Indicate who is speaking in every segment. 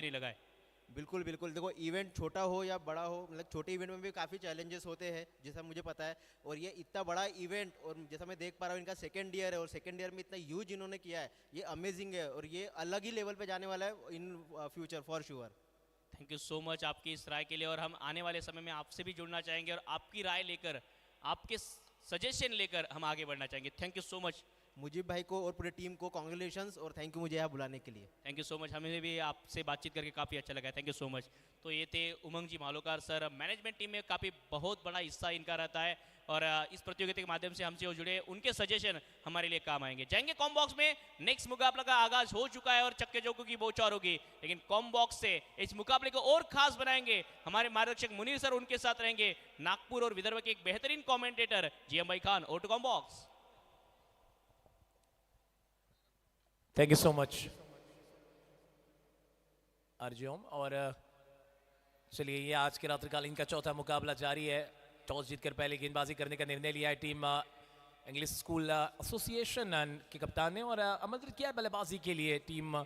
Speaker 1: नहीं लगाए।
Speaker 2: बिल्कुल बिल्कुल, देखो इवेंट छोटा हो या बड़ा हो, मतलब छोटे इवेंट में भी काफ़ी चैलेंजेस होते हैं जैसा मुझे पता है। और ये इतना बड़ा इवेंट, और जैसा मैं देख पा रहा हूँ इनका सेकेंड ईयर है, और सेकेंड ईयर में इतना यूज इन्होंने किया है, ये अमेजिंग है, और ये अलग ही लेवल पे जाने वाला है in future for sure.
Speaker 1: Thank you so much आपकी इस राय के लिए, और हम आने वाले समय में आपसे भी जुड़ना चाहेंगे और आपकी राय लेकर, आपके सजेशन लेकर हम आगे बढ़ना चाहेंगे। Thank you so much.
Speaker 2: Mujeeb भाई को और पूरे टीम को कॉन्ग्रेचुलेशंस, और थैंक यू मुझे यहाँ बुलाने के लिए।
Speaker 1: थैंक यू सो मच, हमें भी आपसे बातचीत करके काफ़ी अच्छा लगा। Thank you so much. तो ये थे उमंग जी मालोकार सर, मैनेजमेंट टीम में काफ़ी बहुत बड़ा हिस्सा इनका रहता है, और इस प्रतियोगिता के माध्यम से हमसे जो जुड़े उनके सजेशन हमारे लिए काम आएंगे। जाएंगे कॉम बॉक्स में, नेक्स्ट मुकाबला का आगाज हो चुका है और चक्के चौकों की बौछार होगी, लेकिन कॉम बॉक्स से इस मुकाबले को और खास बनाएंगे हमारे मार्गदर्शक मुनीर सर, उनके साथ रहेंगे नागपुर और विदर्भ के एक बेहतरीन कॉमेंटेटर जीएम भाई Khan. Over to com box.
Speaker 3: Thank you so much Arjun. और चलिए, ये आज के रात्रिकालीन का चौथा मुकाबला जारी है। टॉस जीतकर पहले गेंदबाजी करने का निर्णय लिया है टीम इंग्लिश स्कूल एसोसिएशन के कप्तान ने, और आमंत्रित किया है बल्लेबाजी के लिए टीम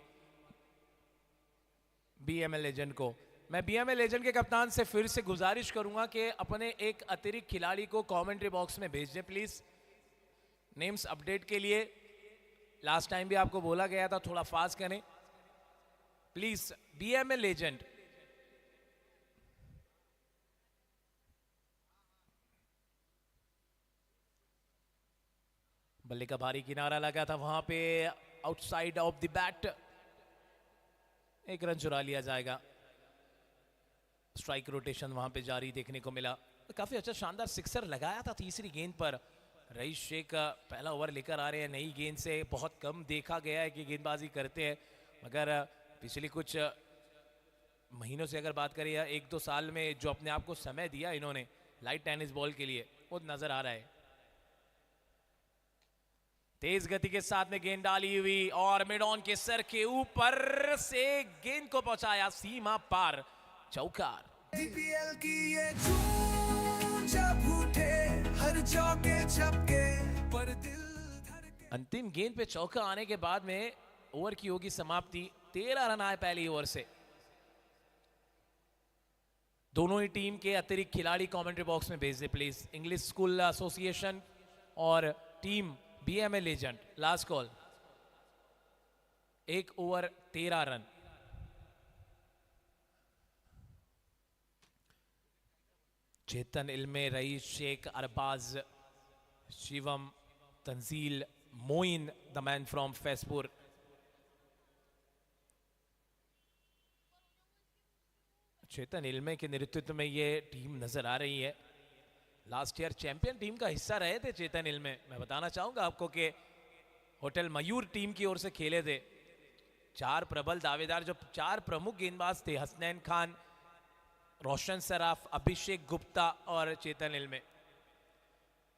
Speaker 3: बीएमएल लेजेंड को। मैं बीएमएल लेजेंड के कप्तान से फिर से गुजारिश करूंगा कि अपने एक अतिरिक्त खिलाड़ी को कमेंट्री बॉक्स में भेज दें प्लीज, नेम्स अपडेट के लिए। लास्ट टाइम भी आपको बोला गया था थोड़ा फास्ट करें प्लीज। बीएमएल लेजेंड, बल्ले का भारी किनारा लगा था वहां पे, आउटसाइड ऑफ द बैट, एक रन चुरा लिया जाएगा। स्ट्राइक रोटेशन वहां पे जारी देखने को मिला। काफी अच्छा शानदार सिक्सर लगाया था तीसरी गेंद पर। रईस शेख पहला ओवर लेकर आ रहे हैं नई गेंद से। बहुत कम देखा गया है कि गेंदबाजी करते हैं, मगर पिछले कुछ महीनों से अगर बात करें या एक दो साल में जो अपने आप को समय दिया इन्होंने लाइट टेनिस बॉल के लिए, वो नजर आ रहा है। तेज गति के साथ में गेंद डाली हुई, और मिड ऑन के सर के ऊपर से गेंद को पहुंचाया सीमा पार, चौकार।
Speaker 4: बीपीएल की ये धूम जब उठे हर चौके छक्के पर दिल धड़के।
Speaker 3: अंतिम गेंद पे चौका आने के बाद में ओवर की होगी समाप्ति। 13 रन आए पहली ओवर से। दोनों ही टीम के अतिरिक्त खिलाड़ी कमेंट्री बॉक्स में भेज दे प्लीज। इंग्लिश स्कूल एसोसिएशन और team BML legend. Last call, 1 over 13 run. Chetan Ilme, Rais Shaikh, Arbaz, Shivam, Tanzil, Moin the man from Faizpur. Chetan Ilme के नेतृत्व में ये टीम नजर आ रही है। लास्ट ईयर चैंपियन टीम का हिस्सा रहे थे चेतन इल्मे। मैं बताना चाहूंगा आपको कि होटल मयूर टीम की ओर से खेले थे। 4 प्रबल दावेदार, जो 4 प्रमुख गेंदबाज थे, हसनैन खान, रोशन सराफ, अभिषेक गुप्ता और चेतन इल्मे,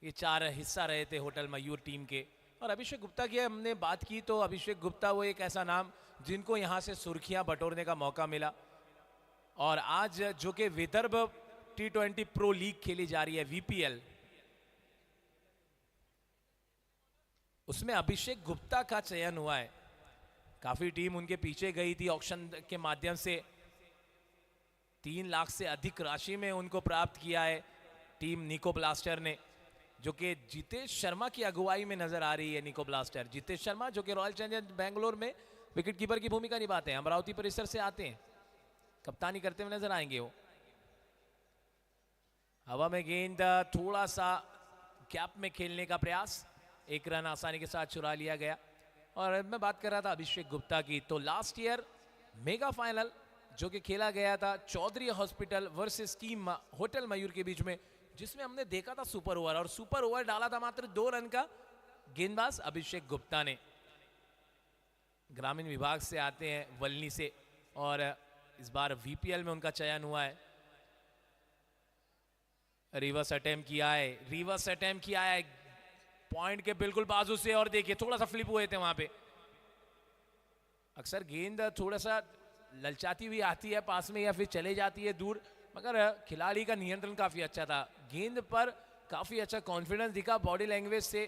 Speaker 3: ये 4 हिस्सा रहे थे होटल मयूर टीम के। और अभिषेक गुप्ता की हमने बात की तो अभिषेक गुप्ता वो एक ऐसा नाम जिनको यहाँ से सुर्खियां बटोरने का मौका मिला। और आज जो कि विदर्भ T20 प्रो लीग खेली जा रही है, वीपीएल, उसमें अभिषेक गुप्ता का चयन हुआ है। काफी टीम उनके पीछे गई थी ऑक्शन के माध्यम से। 3 लाख से अधिक राशि में उनको प्राप्त किया है टीम निको ब्लास्टर ने, जो कि जितेश शर्मा की अगुवाई में नजर आ रही है। निको ब्लास्टर, जितेश शर्मा जो कि रॉयल चैलेंजर्स बेंगलोर में विकेटकीपर की भूमिका निभाते हैं, अमरावती परिसर से आते हैं, कप्तानी करते हुए नजर आएंगे वो। हवा में गेंद, थोड़ा सा गैप में खेलने का प्रयास, 1 रन आसानी के साथ चुरा लिया गया। और मैं बात कर रहा था अभिषेक गुप्ता की, तो लास्ट ईयर मेगा फाइनल जो कि खेला गया था Chaudhary hospital versus team hotel Mayur के बीच में, जिसमें हमने देखा था सुपर ओवर, और सुपर ओवर डाला था मात्र 2 रन का गेंदबाज अभिषेक गुप्ता ने। ग्रामीण विभाग से आते हैं, वलनी से, और इस बार वीपीएल में उनका चयन हुआ है। रिवर्स अटेम्प्ट किया है, रिवर्स अटेम्प्ट किया है पॉइंट के बिल्कुल बाजू से, और देखिए थोड़ा सा फ्लिप हुए थे वहां पे। अक्सर गेंद थोड़ा सा ललचाती हुई आती है पास में या फिर चले जाती है दूर, मगर खिलाड़ी का नियंत्रण काफी अच्छा था। गेंद पर काफी अच्छा कॉन्फिडेंस दिखा, बॉडी लैंग्वेज से।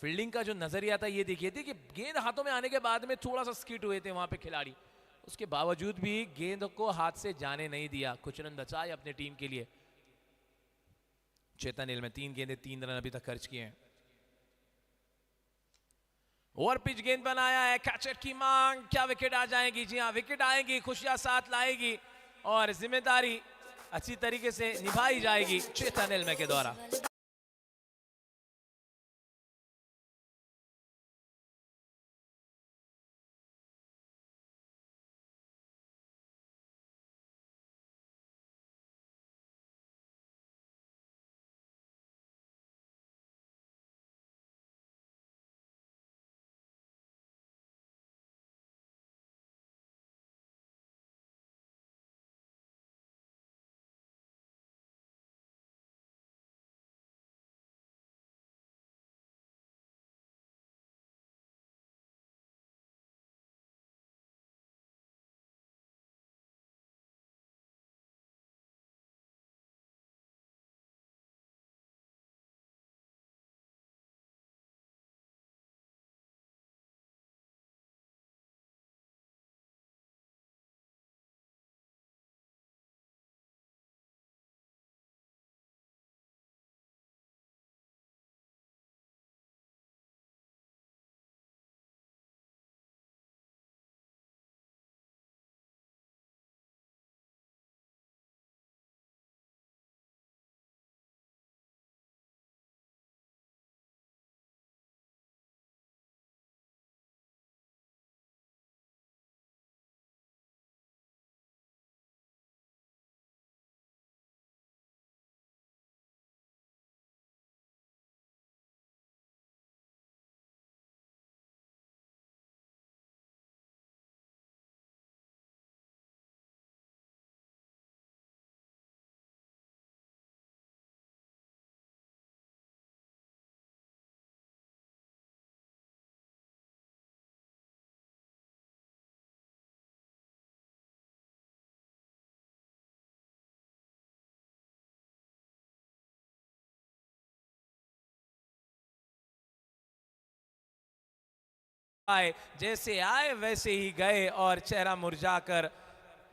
Speaker 3: फील्डिंग का जो नजरिया था ये देखिए थी कि गेंद हाथों में आने के बाद में थोड़ा सा स्किट हुए थे वहां पे खिलाड़ी, उसके बावजूद भी गेंद को हाथ से जाने नहीं दिया, कुछ रन बचाए अपने टीम के लिए। चेतन हिल में 3 गेंदें 3 रन अभी तक खर्च किए हैं। ओवर पिच गेंद बनाया है, कैचर की मांग, क्या विकेट आ जाएगी? जी हाँ, विकेट आएगी, खुशियां साथ लाएगी और जिम्मेदारी अच्छी तरीके से निभाई जाएगी चेतन हिल के द्वारा। आए, जैसे आए वैसे ही गए और चेहरा मुरझाकर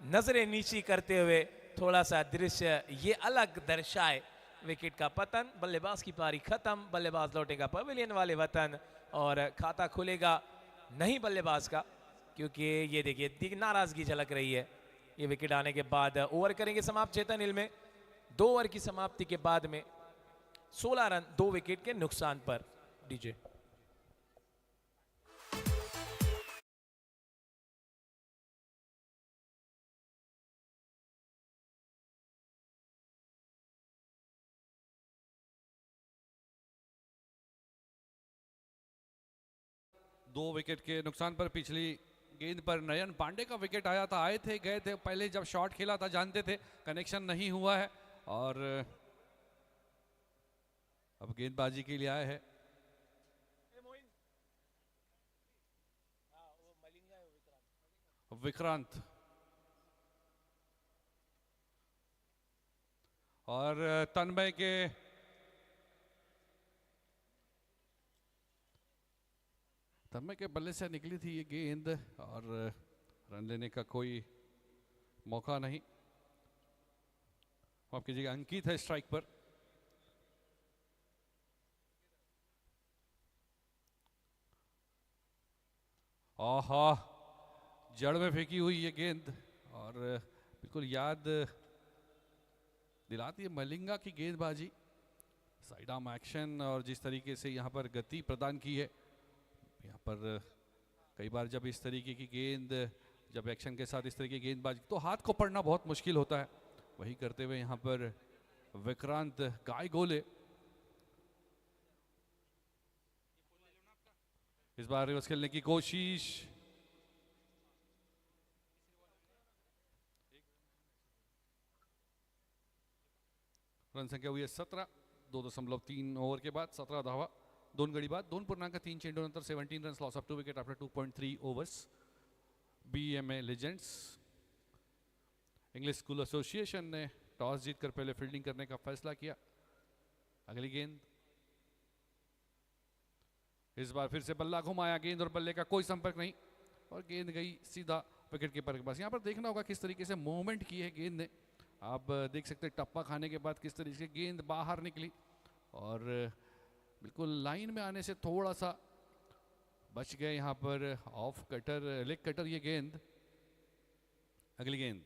Speaker 3: नजरें नीची करते हुए थोड़ा सा दृश्य ये अलग दर्शाए। विकेट का पतन, बल्लेबाज की पारी खत्म, बल्लेबाज लौटेगा पवेलियन वाले वतन और खाता खुलेगा नहीं बल्लेबाज का, क्योंकि ये देखिए नाराजगी झलक रही है। ये विकेट आने के बाद ओवर करेंगे समाप्त चेतन हिल में। 2 ओवर की समाप्ति के बाद में 16 रन 2 विकेट के नुकसान पर। डीजे
Speaker 5: दो विकेट के नुकसान पर पिछली गेंद पर नयन पांडे का विकेट आया था। आए थे गए थे, पहले जब शॉट खेला था जानते थे, कनेक्शन नहीं हुआ है और अब गेंदबाजी के लिए आए हैं विक्रांत और तन्मय के बल्ले से निकली थी ये गेंद और रन लेने का कोई मौका नहीं। माफ कीजिएगा, अंकित है स्ट्राइक पर। आहा, जड़ में फेंकी हुई ये गेंद और बिल्कुल याद दिलाती है मलिंगा की गेंदबाजी, साइड आर्म एक्शन और जिस तरीके से यहाँ पर गति प्रदान की है। यहाँ पर कई बार जब इस तरीके की गेंद, जब एक्शन के साथ इस तरीके की गेंदबाजी, तो हाथ को पढ़ना बहुत मुश्किल होता है। वही करते हुए यहाँ पर विक्रांत गाय गोले, इस बार रिवर्स खेलने की कोशिश, रन संख्या हुई है 17, 2.3 ओवर के बाद 17 धावा, 2 गडी बाद 2.3 चेंडूनंतर 17 runs, loss of 2 wicket after 2.3 overs. BMA legends English school association ने टॉस जीतकर पहले फील्डिंग करने का फैसला किया। अगली गेंद, इस बार फिर से बल्ला घुमाया, गेंद और बल्ले का कोई संपर्क नहीं और गेंद गई सीधा विकेट कीपर के पास। यहाँ पर देखना होगा किस तरीके से मूवमेंट की है गेंद ने। आप देख सकते हैं टप्पा खाने के बाद किस तरीके से गेंद बाहर निकली और बिल्कुल लाइन में आने से थोड़ा सा बच गए यहाँ पर। ऑफ कटर, लेग कटर ये गेंद। अगली गेंद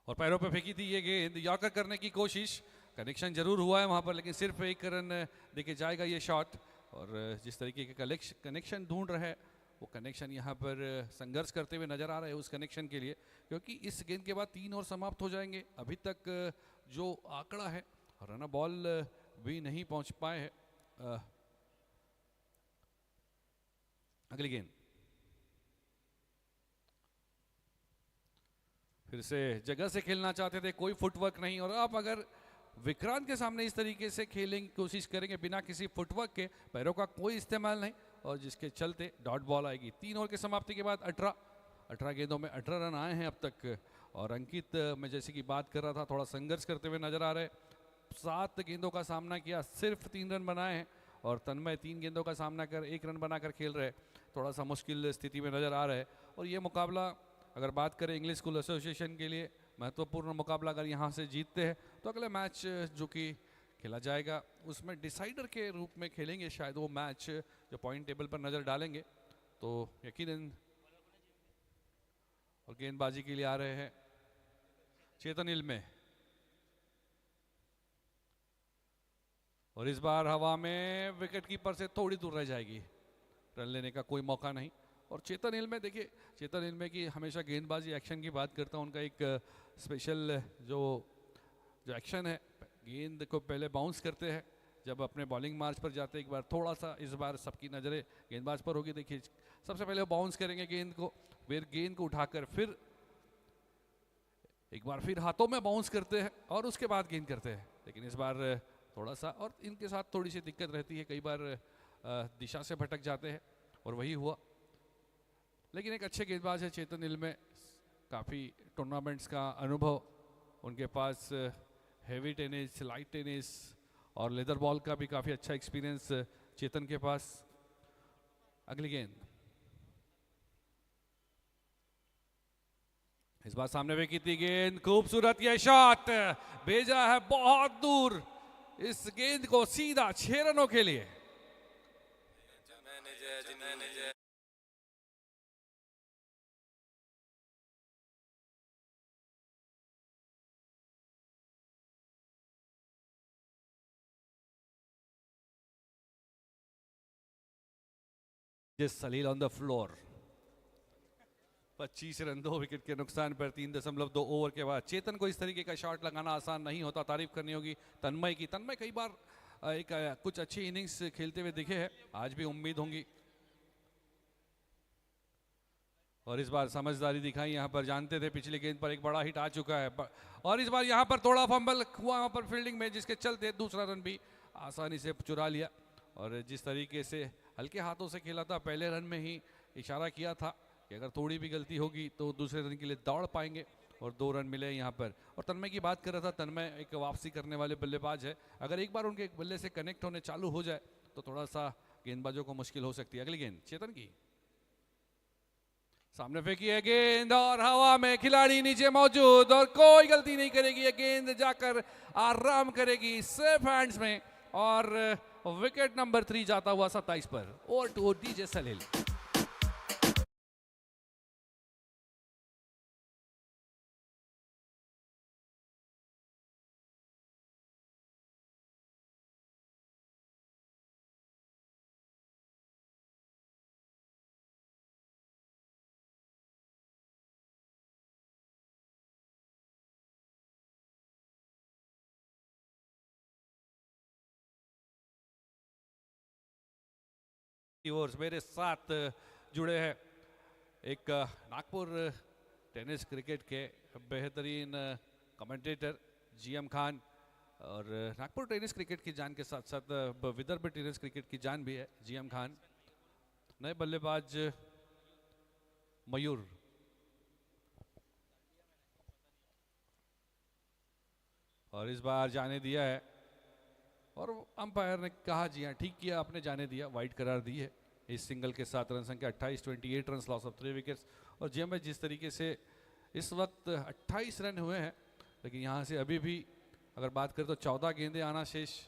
Speaker 5: और पैरों पे फेंकी थी ये गेंद, यॉर्कर करने की कोशिश, कनेक्शन जरूर हुआ है वहां पर, लेकिन सिर्फ एक रन देके जाएगा ये शॉट। और जिस तरीके के कनेक्शन ढूंढ रहा है वो कनेक्शन यहाँ पर संघर्ष करते हुए नजर आ रहा है उस कनेक्शन के लिए, क्योंकि इस गेंद के बाद 3 और समाप्त हो जाएंगे। अभी तक जो आंकड़ा है रन बॉल भी नहीं पहुंच पाए हैं। अगली गेंद फिर से जगह से खेलना चाहते थे, कोई फुटवर्क नहीं। और आप अगर विक्रांत के सामने इस तरीके से खेलने की कोशिश करेंगे बिना किसी फुटवर्क के, पैरों का कोई इस्तेमाल नहीं, और जिसके चलते डॉट बॉल आएगी। 3 ओवर की समाप्ति के बाद 18 गेंदों में 18 रन आए हैं अब तक। और अंकित, मैं जैसे कि बात कर रहा था, थोड़ा संघर्ष करते हुए नजर आ रहे। 7 गेंदों का सामना किया, सिर्फ 3 रन बनाए हैं। और तन्मय 3 गेंदों का सामना कर 1 रन बनाकर खेल रहे, थोड़ा सा मुश्किल स्थिति में नजर आ रहा है। और ये मुकाबला अगर बात करें इंग्लिश स्कूल एसोसिएशन के लिए महत्वपूर्ण मुकाबला, अगर यहाँ से जीतते हैं तो अगला मैच जो कि खेला जाएगा उसमें डिसाइडर के रूप में खेलेंगे शायद वो मैच, जो पॉइंट टेबल पर नजर डालेंगे। तो यकीनन और गेंदबाजी के लिए आ रहे हैं चेतन इल्मे। और इस बार हवा में विकेट कीपर से थोड़ी दूर रह जाएगी, रन लेने का कोई मौका नहीं। और चेतन इल्मे, देखिए चेतन इल्मे की हमेशा गेंदबाजी एक्शन की बात करता हूँ, उनका एक स्पेशल जो एक्शन है, गेंद को पहले बाउंस करते हैं जब अपने बॉलिंग मार्च पर जाते हैं। एक बार थोड़ा सा, इस बार सबकी नज़रें गेंदबाज पर होगी। देखिए सबसे पहले वो बाउंस करेंगे गेंद को, फिर गेंद को उठाकर फिर एक बार फिर हाथों में बाउंस करते हैं और उसके बाद गेंद करते हैं। लेकिन इस बार थोड़ा सा, और इनके साथ थोड़ी सी दिक्कत रहती है, कई बार दिशा से भटक जाते हैं और वही हुआ। लेकिन एक अच्छे गेंदबाज है चेतन इल्मे, काफ़ी टूर्नामेंट्स का अनुभव उनके पास, हेवी टेनिस, लाइट टेनिस और लेदर बॉल का भी काफ़ी अच्छा एक्सपीरियंस चेतन के पास। अगली गेंद इस बार सामने में की थी गेंद, खूबसूरत ये शॉट, भेजा है बहुत दूर इस गेंद को, सीधा 6 रनों के लिए। Salil on the floor. 25 run 2 wicket के नुकसान पर 3.2 ओवर के बाद। चेतन को इस तरीके का शॉट लगाना आसान नहीं होता, तारीफ करनी होगी तन्मय की। तन्मय कई बार कुछ अच्छी इनिंग्स खेलते हुए दिखे हैं, आज भी उम्मीद होंगी। और इस बार समझदारी दिखाई, यहाँ पर जानते थे पिछली गेंद पर एक बड़ा हिट आ चुका है, और इस बार यहाँ पर थोड़ा फंबल हुआ वहाँ पर फील्डिंग में, जिसके चलते दूसरा रन भी आसानी से चुरा लिया। और जिस तरीके से हल्के हाथों से खेला था, पहले रन में ही इशारा किया था कि अगर थोड़ी भी गलती होगी तो दूसरे रन के लिए दौड़ पाएंगे, और 2 रन मिले यहाँ पर। और तन्मय की बात कर रहा था, तन्मय एक वापसी करने वाले बल्लेबाज है, अगर एक बार उनके एक बल्ले से कनेक्ट होने चालू हो जाए तो थोड़ा सा गेंदबाजों को मुश्किल हो सकती है। अगली गेंद चेतन की, सामने फेंकी है गेंद और हवा में, खिलाड़ी नीचे मौजूद और कोई गलती नहीं करेगी, ये गेंद जाकर आराम करेगी सेफ हैंड्स में। और विकेट नंबर 3 जाता हुआ 27 पर। ओवर टू डीजे सलील। ओवर्स मेरे साथ जुड़े हैं एक नागपुर टेनिस क्रिकेट के बेहतरीन कमेंटेटर जीएम खान, और नागपुर टेनिस क्रिकेट की जान के साथ साथ विदर्भ टेनिस क्रिकेट की जान भी है जीएम खान। नए बल्लेबाज मयूर, और इस बार जाने दिया है, और अंपायर ने कहा जी हाँ ठीक किया आपने, जाने दिया, वाइड करार दी है। इस सिंगल के साथ रन संख्या 28, 28 रन, लॉस ऑफ 3 विकेट्स। और जीएम भाई जिस तरीके से इस वक्त 28 रन हुए हैं, लेकिन यहाँ से अभी भी अगर बात करें तो 14 गेंदें आना शेष।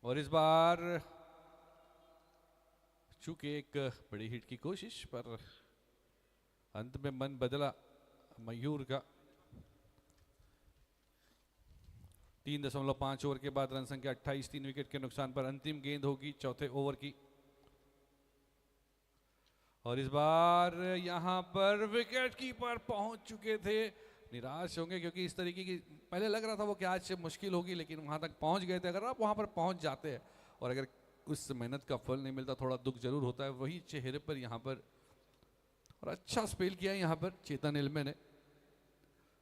Speaker 5: और इस बार चूंकि एक बड़ी हिट की कोशिश, पर अंत में मन बदला मयूर का। 3.5 ओवर के बाद रन संख्या 28, 3 विकेट के नुकसान पर अंतिम गेंद होगी चौथे ओवर की। और इस बार यहां पर विकेट कीपर पहुंच चुके थे, निराश होंगे क्योंकि इस तरीके की पहले लग रहा था वो कि आज से मुश्किल होगी, लेकिन वहां तक पहुंच गए थे। अगर आप वहां पर पहुंच जाते हैं और अगर उस मेहनत का फल नहीं मिलता, थोड़ा दुख जरूर होता है। वही चेहरे पर यहाँ पर, और अच्छा स्पेल किया है यहाँ पर चेतन इल्मे ने,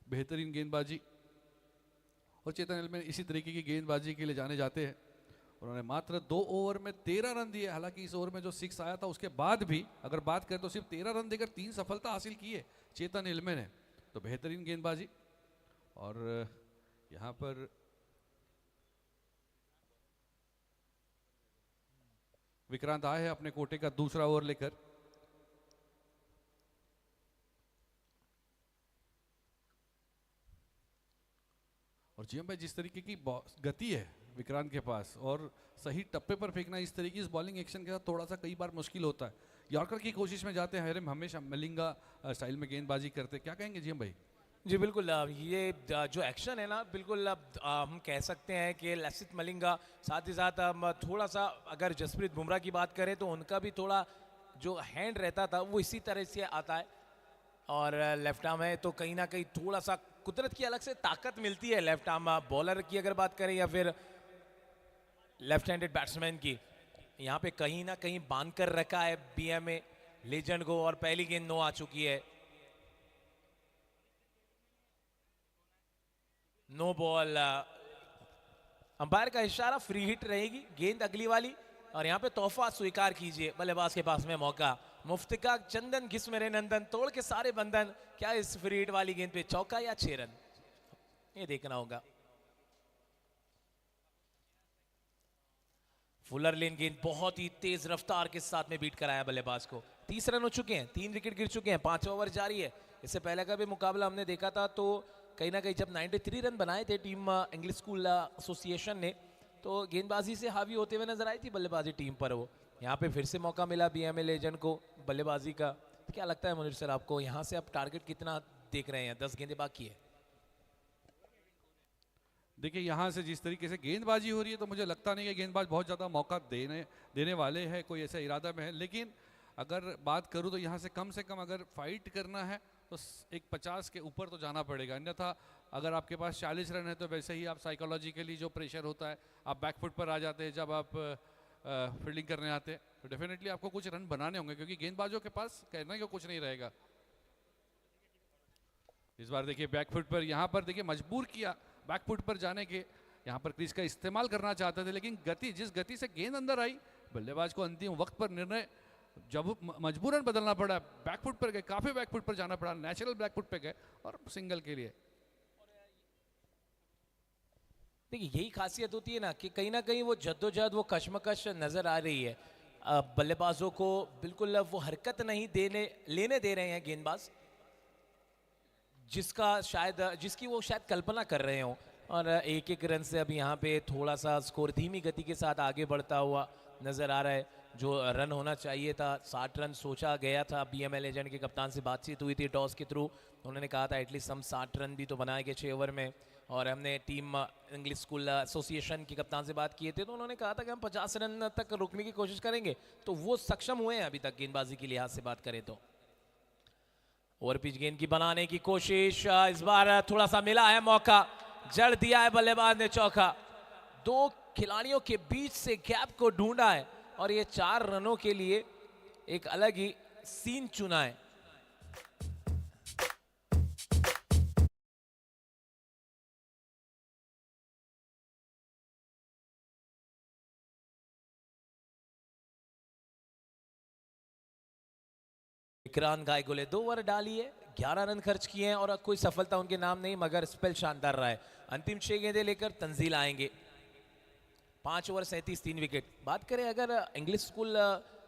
Speaker 5: बेहतरीन गेंदबाजी। और चेतन इल्मे इसी तरीके की गेंदबाजी के लिए जाने जाते हैं। उन्होंने मात्र 2 ओवर में 13 रन दिए। हालांकि इस ओवर में जो 6 आया था उसके बाद भी अगर बात करें तो सिर्फ 13 रन देकर 3 सफलता हासिल की है चेतन इल्मे ने। तो बेहतरीन गेंदबाजी। और यहाँ पर विक्रांत आए हैं अपने कोटे का दूसरा ओवर लेकर। और जीएम भाई जिस तरीके की गति है विक्रांत के पास, और सही टप्पे पर फेंकना इस तरीके इस बॉलिंग एक्शन के साथ थोड़ा सा कई बार मुश्किल होता है। यॉर्कर की कोशिश में जाते हैं, हमेशा मलिंगा स्टाइल में गेंदबाजी करते। क्या कहेंगे जीएम भाई?
Speaker 3: जी बिल्कुल, ये जो एक्शन है ना, बिल्कुल हम कह सकते हैं कि लसित मलिंगा, साथ ही साथ थोड़ा सा अगर जसप्रीत बुमराह की बात करें तो उनका भी थोड़ा जो हैंड रहता था वो इसी तरह से आता है। और लेफ्ट आर्म है तो कहीं ना कहीं थोड़ा सा कुदरत की अलग से ताकत मिलती है लेफ्ट आर्म बॉलर की अगर बात करें, या फिर लेफ्ट हैंडेड बैट्समैन की। यहाँ पे कहीं ना कहीं बांध कर रखा है बीएमए लेजेंड को। और पहली गेंद नो आ चुकी है, नो बॉल। अंपायर का इशारा, फ्री हिट रहेगी गेंद अगली वाली। और यहाँ पे तोहफा स्वीकार कीजिए, बल्लेबाज के पास में मौका। मुफ्तिका चंदन घिस मेरे नंदन, तोड़ के सारे बंधन। क्या इस फ्री हिट वाली गेंद पे चौका या 6 रन, ये देखना होगा। फुलर लेन गेंद बहुत ही तेज रफ्तार के साथ में बीट कराया बल्लेबाज को। 30 रन हो चुके हैं, 3 विकेट गिर चुके हैं, 5 ओवर जारी है। इससे पहले का भी मुकाबला हमने देखा था तो कहीं ना कहीं जब 93 रन बनाए थे टीम इंग्लिश स्कूल एसोसिएशन ने, तो गेंदबाजी से हावी होते हुए नजर आई थी बल्लेबाजी टीम पर। वो यहाँ पे फिर से मौका मिला बीएमए लेजेंड को बल्लेबाजी का। तो क्या लगता है मुनीर सर आपको, यहाँ से आप टारगेट कितना देख रहे हैं? 10 गेंदें बाकी है।
Speaker 5: देखिए यहाँ से जिस तरीके से गेंदबाजी हो रही है तो मुझे लगता नहीं कि गेंदबाज बहुत ज़्यादा मौका देने वाले हैं, कोई ऐसा इरादा में है। लेकिन अगर बात करूँ तो यहाँ से कम अगर फाइट करना है तो एक 50 के ऊपर तो जाना पड़ेगा। अन्यथा अगर आपके पास 40 रन है तो वैसे ही आप साइकोलॉजिकली जो प्रेशर होता है, आप बैकफुट पर आ जाते हैं जब आप फील्डिंग करने आते हैं, तो डेफिनेटली आपको कुछ रन बनाने होंगे क्योंकि गेंदबाजों के पास कहने को कुछ नहीं रहेगा। इस बार देखिए बैकफुट पर, यहाँ पर देखिए मजबूर किया बैकफुट पर जाने के, यहाँ पर क्रीज का इस्तेमाल करना चाहते थे, लेकिन जिस गति से गेंद अंदर आई, बल्लेबाज को अंतिम वक्त पर निर्णय जब मजबूरन बदलना पड़ा। बैकफुट पर गए, काफी बैकफुट पर जाना पड़ा, नेचुरल बैकफुट पे गए और सिंगल के लिए।
Speaker 3: देखिए यही खासियत होती है ना कि कहीं ना कहीं वो जद्दोजहद, वो कश्मकश नजर आ रही है बल्लेबाजों को। बिल्कुल वो हरकत नहीं लेने दे रहे हैं गेंदबाज, जिसकी वो शायद कल्पना कर रहे हो। और एक रन से अब यहाँ पे थोड़ा सा स्कोर धीमी गति के साथ आगे बढ़ता हुआ नजर आ रहा है। जो रन होना चाहिए था 60 रन सोचा गया था। बीएमए लेजेंड के कप्तान से बातचीत हुई थी टॉस के थ्रू, उन्होंने कहा था एटलीस्ट हम 60 रन भी तो बनाए गए 6 ओवर में। और हमने टीम इंग्लिश स्कूल एसोसिएशन के कप्तान से बात किए थे तो उन्होंने कहा था कि हम 50 रन तक रोकने की कोशिश करेंगे। तो वो सक्षम हुए हैं अभी तक गेंदबाजी के लिहाज से बात करें तो। ओवर पिच गेंद की बनाने की कोशिश, इस बार थोड़ा सा मिला है मौका, जड़ दिया है बल्लेबाज ने चौका। 2 खिलाड़ियों के बीच से गैप को ढूंढा है और ये 4 रनों के लिए एक अलग ही सीन चुना है। विक्रांत गायगुल 2 ओवर डाली है, 11 रन खर्च किए हैं और कोई सफलता उनके नाम नहीं, मगर स्पेल शानदार रहा है। अंतिम 6 गेंदें लेकर तंजील आएंगे। 5 ओवर 37 3 विकेट। बात करें अगर इंग्लिश स्कूल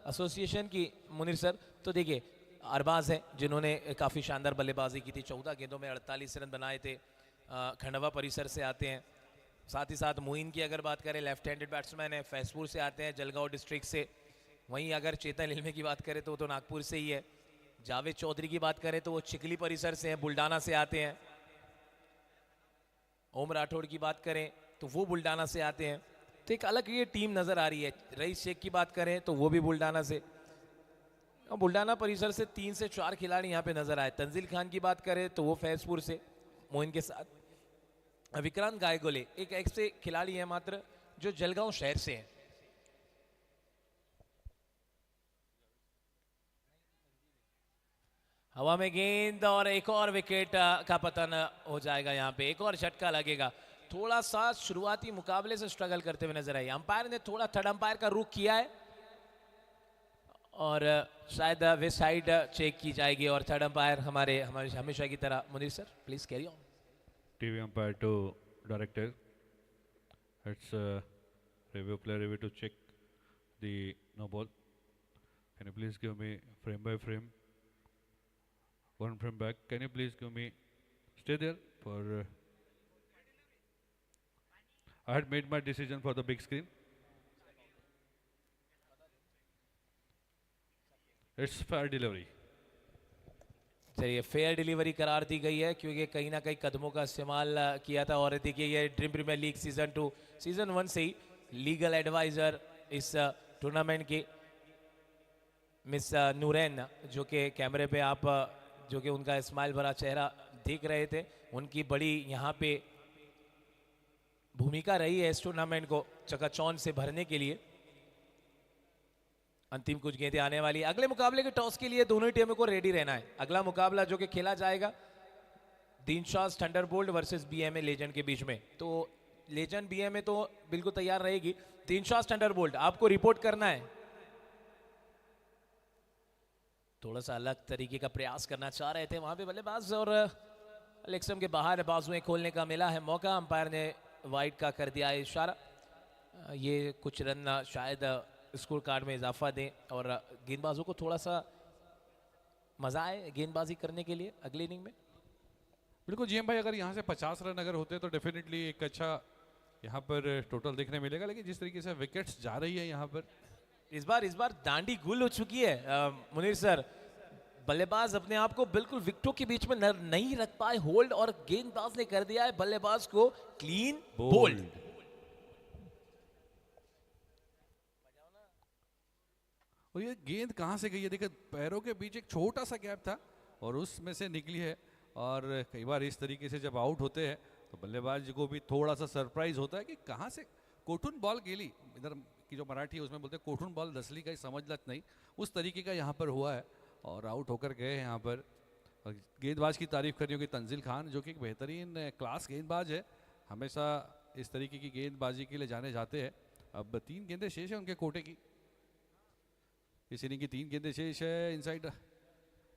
Speaker 3: एसोसिएशन की मुनीर सर, तो देखिए अरबाज हैं जिन्होंने काफ़ी शानदार बल्लेबाजी की थी, 14 गेंदों में 48 रन बनाए थे, खंडवा परिसर से आते हैं। साथ ही साथ मोइन की अगर बात करें, लेफ्ट हैंडेड बैट्समैन है, फैजपुर से आते हैं, जलगांव डिस्ट्रिक्ट से। वहीं अगर चेतन इल्मे की बात करें तो वो तो नागपुर से ही है। जावेद चौधरी की बात करें तो वो चिखली परिसर से हैं, बुल्डाना से आते हैं। ओम राठौड़ की बात करें तो वो बुल्डाना से आते हैं। तो एक अलग ये टीम नज़र आ रही है। रईस शेख की बात करें तो वो भी बुल्डाना से, और बुल्डाना परिसर से 3 से 4 खिलाड़ी यहाँ पे नजर आए। तंजील खान की बात करें तो वो फैजपुर से मोइन के साथ। विक्रांत गायगोले एक ऐसे खिलाड़ी हैं मात्र जो जलगांव शहर से हैं। हवा में गेंद और एक और विकेट का पतन हो जाएगा। यहाँ पे एक और झटका लगेगा। थोड़ा सा शुरुआती मुकाबले से स्ट्रगल करते हुए नजर आए। अंपायर ने थोड़ा थर्ड अंपायर का रुख किया है और शायद वे साइड चेक की जाएगी। और थर्ड अंपायर हमारे हमेशा की तरह Munir sir, please carry on.
Speaker 5: TV umpire to director, it's review player review to check the no ball. Can you please give me frame by frame, one frame back? Can you please give me, stay there for I had made my decision for the big screen. It's fair delivery.
Speaker 3: चलिए fair delivery करार दी गई है क्योंकि कहीं ना कहीं कदमों का इस्तेमाल किया था। और देखिए ये dream premier league season 2 season 1 से ही लीगल एडवाइजर इस टूर्नामेंट की मिस नूरैन, जो कि कैमरे पे आप जो कि उनका स्माइल भरा चेहरा देख रहे थे, उनकी बड़ी यहाँ पे भूमिका रही है इस टूर्नामेंट को चकाचौंध से भरने के लिए। अंतिम कुछ गेंदें आने वाली है। अगले मुकाबले के टॉस के लिए दोनों ही टीमों को रेडी रहना है। अगला मुकाबला जो कि खेला जाएगा दीनशाह थंडरबोल्ट वर्सेस बीएमए लेजेंड के बीच में। तो लेजेंड बीएमए तो बिल्कुल तैयार रहेगी, दीनशाह थंडरबोल्ट आपको रिपोर्ट करना है। थोड़ा सा अलग तरीके का प्रयास करना चाह रहे थे वहां पे बल्लेबाज और लेक्सम के बाहर बाजुएं खोलने का मिला है मौका। अंपायर ने वाइड का कर दिया है इशारा। ये कुछ रन शायद स्कोर कार्ड में इजाफा दें और गेंदबाजों को थोड़ा सा मजा आए गेंदबाजी करने के लिए अगली इनिंग में।
Speaker 5: बिल्कुल जीएम भाई, अगर यहाँ से 50 रन अगर होते तो डेफिनेटली एक अच्छा यहाँ पर टोटल देखने मिलेगा। लेकिन जिस तरीके से विकेट्स जा रही है यहाँ पर
Speaker 3: इस बार दांडी गुल हो चुकी है मुनीर सर। बल्लेबाज अपने आप को बिल्कुल विकेटों के बीच में नहीं रख पाए होल्ड, और गेंदबाज ने कर दिया है बल्लेबाज को क्लीन बोल्ड।
Speaker 5: और ये गेंद कहाँ से गई है, देखिए पैरों के बीच एक छोटा सा गैप था और उसमें से निकली है। और कई बार इस तरीके से जब आउट होते हैं तो बल्लेबाज को भी थोड़ा सा सरप्राइज होता है कि कहाँ से कोठून बॉल गेली, इधर की जो मराठी है उसमें बोलते हैं कोठून बॉल दसली का ही समझलत नहीं, उस तरीके का यहाँ पर हुआ है और आउट होकर गए यहाँ पर। और गेंदबाज की तारीफ करनी होगी तंजील खान, जो कि एक बेहतरीन क्लास गेंदबाज है, हमेशा इस तरीके की गेंदबाजी के लिए जाने जाते हैं। अब 3 गेंदें शेष है उनके कोटे की, इस इनिंग की 3 गेंदें शेष है। इनसाइड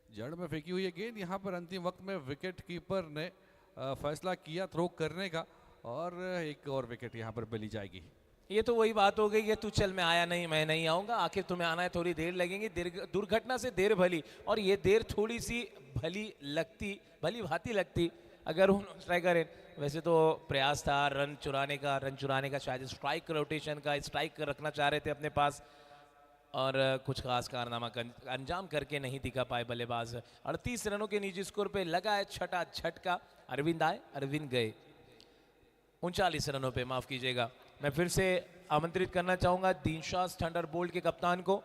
Speaker 5: जड़ में फेंकी हुई है गेंद, यहाँ पर अंतिम वक्त में विकेट कीपर ने फैसला किया थ्रो करने का और एक और विकेट यहाँ पर मिली जाएगी।
Speaker 3: ये तो वही बात हो गई कि तू चल मैं आया नहीं मैं नहीं आऊंगा, आखिर तुम्हें आना है थोड़ी देर लगेगी। दुर्घटना से देर भली, और ये देर थोड़ी सी भली भांति लगती अगर उन्होंने स्ट्राइकर वैसे तो प्रयास था रन चुराने का शायद स्ट्राइक रोटेशन का, स्ट्राइक रखना चाह रहे थे अपने पास और कुछ खास कारनामा अंजाम करके नहीं दिखा पाए बल्लेबाज। 38 रनों के निजी स्कोर पे लगा है छठा झटका। अरविंद आए अरविंद गए 39 रनों पे, माफ कीजिएगा। मैं फिर से आमंत्रित करना चाहूंगा दीनशाह थंडरबोल्ट के कप्तान को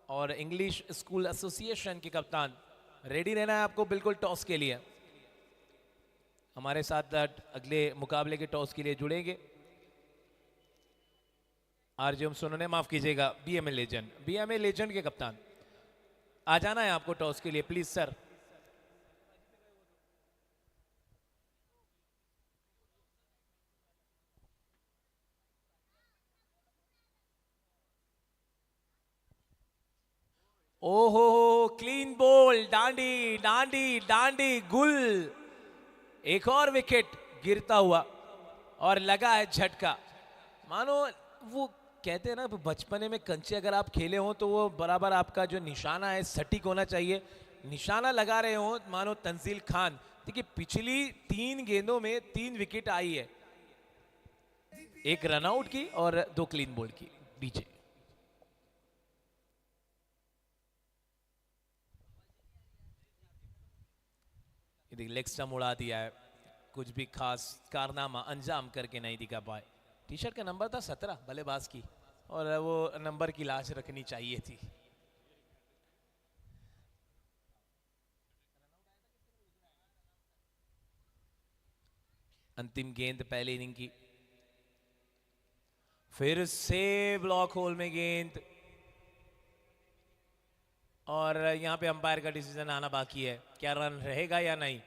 Speaker 3: और इंग्लिश स्कूल एसोसिएशन के कप्तान, रेडी रहना है आपको बिल्कुल टॉस के लिए। हमारे साथ अगले मुकाबले के टॉस के लिए जुड़ेंगे आरजेएम सुनने, माफ कीजिएगा बीएमए लेजेंड के कप्तान। आ जाना है आपको टॉस के लिए प्लीज सर। ओहो क्लीन बॉल, डांडी गुल। एक और विकेट गिरता हुआ और लगा है झटका। मानो वो कहते हैं ना बचपने में कंचे अगर आप खेले हो तो वो बराबर आपका जो निशाना है सटीक होना चाहिए, निशाना लगा रहे हो। मानो तंजील खान, देखिए पिछली 3 गेंदों में 3 विकेट आई है, 1 रनआउट की और 2 क्लीन बोल्ड की। डीजे लेग स्टंप उड़ा दिया है, कुछ भी खास कारनामा अंजाम करके नहीं दिखा पाए। टी शर्ट का नंबर था 17 बल्लेबाज की, और वो नंबर की लाश रखनी चाहिए थी। अंतिम गेंद पहले इनिंग की, फिर से ब्लॉक होल में गेंद, और यहां पे अंपायर का डिसीजन आना बाकी है, क्या रन रहेगा या नहीं।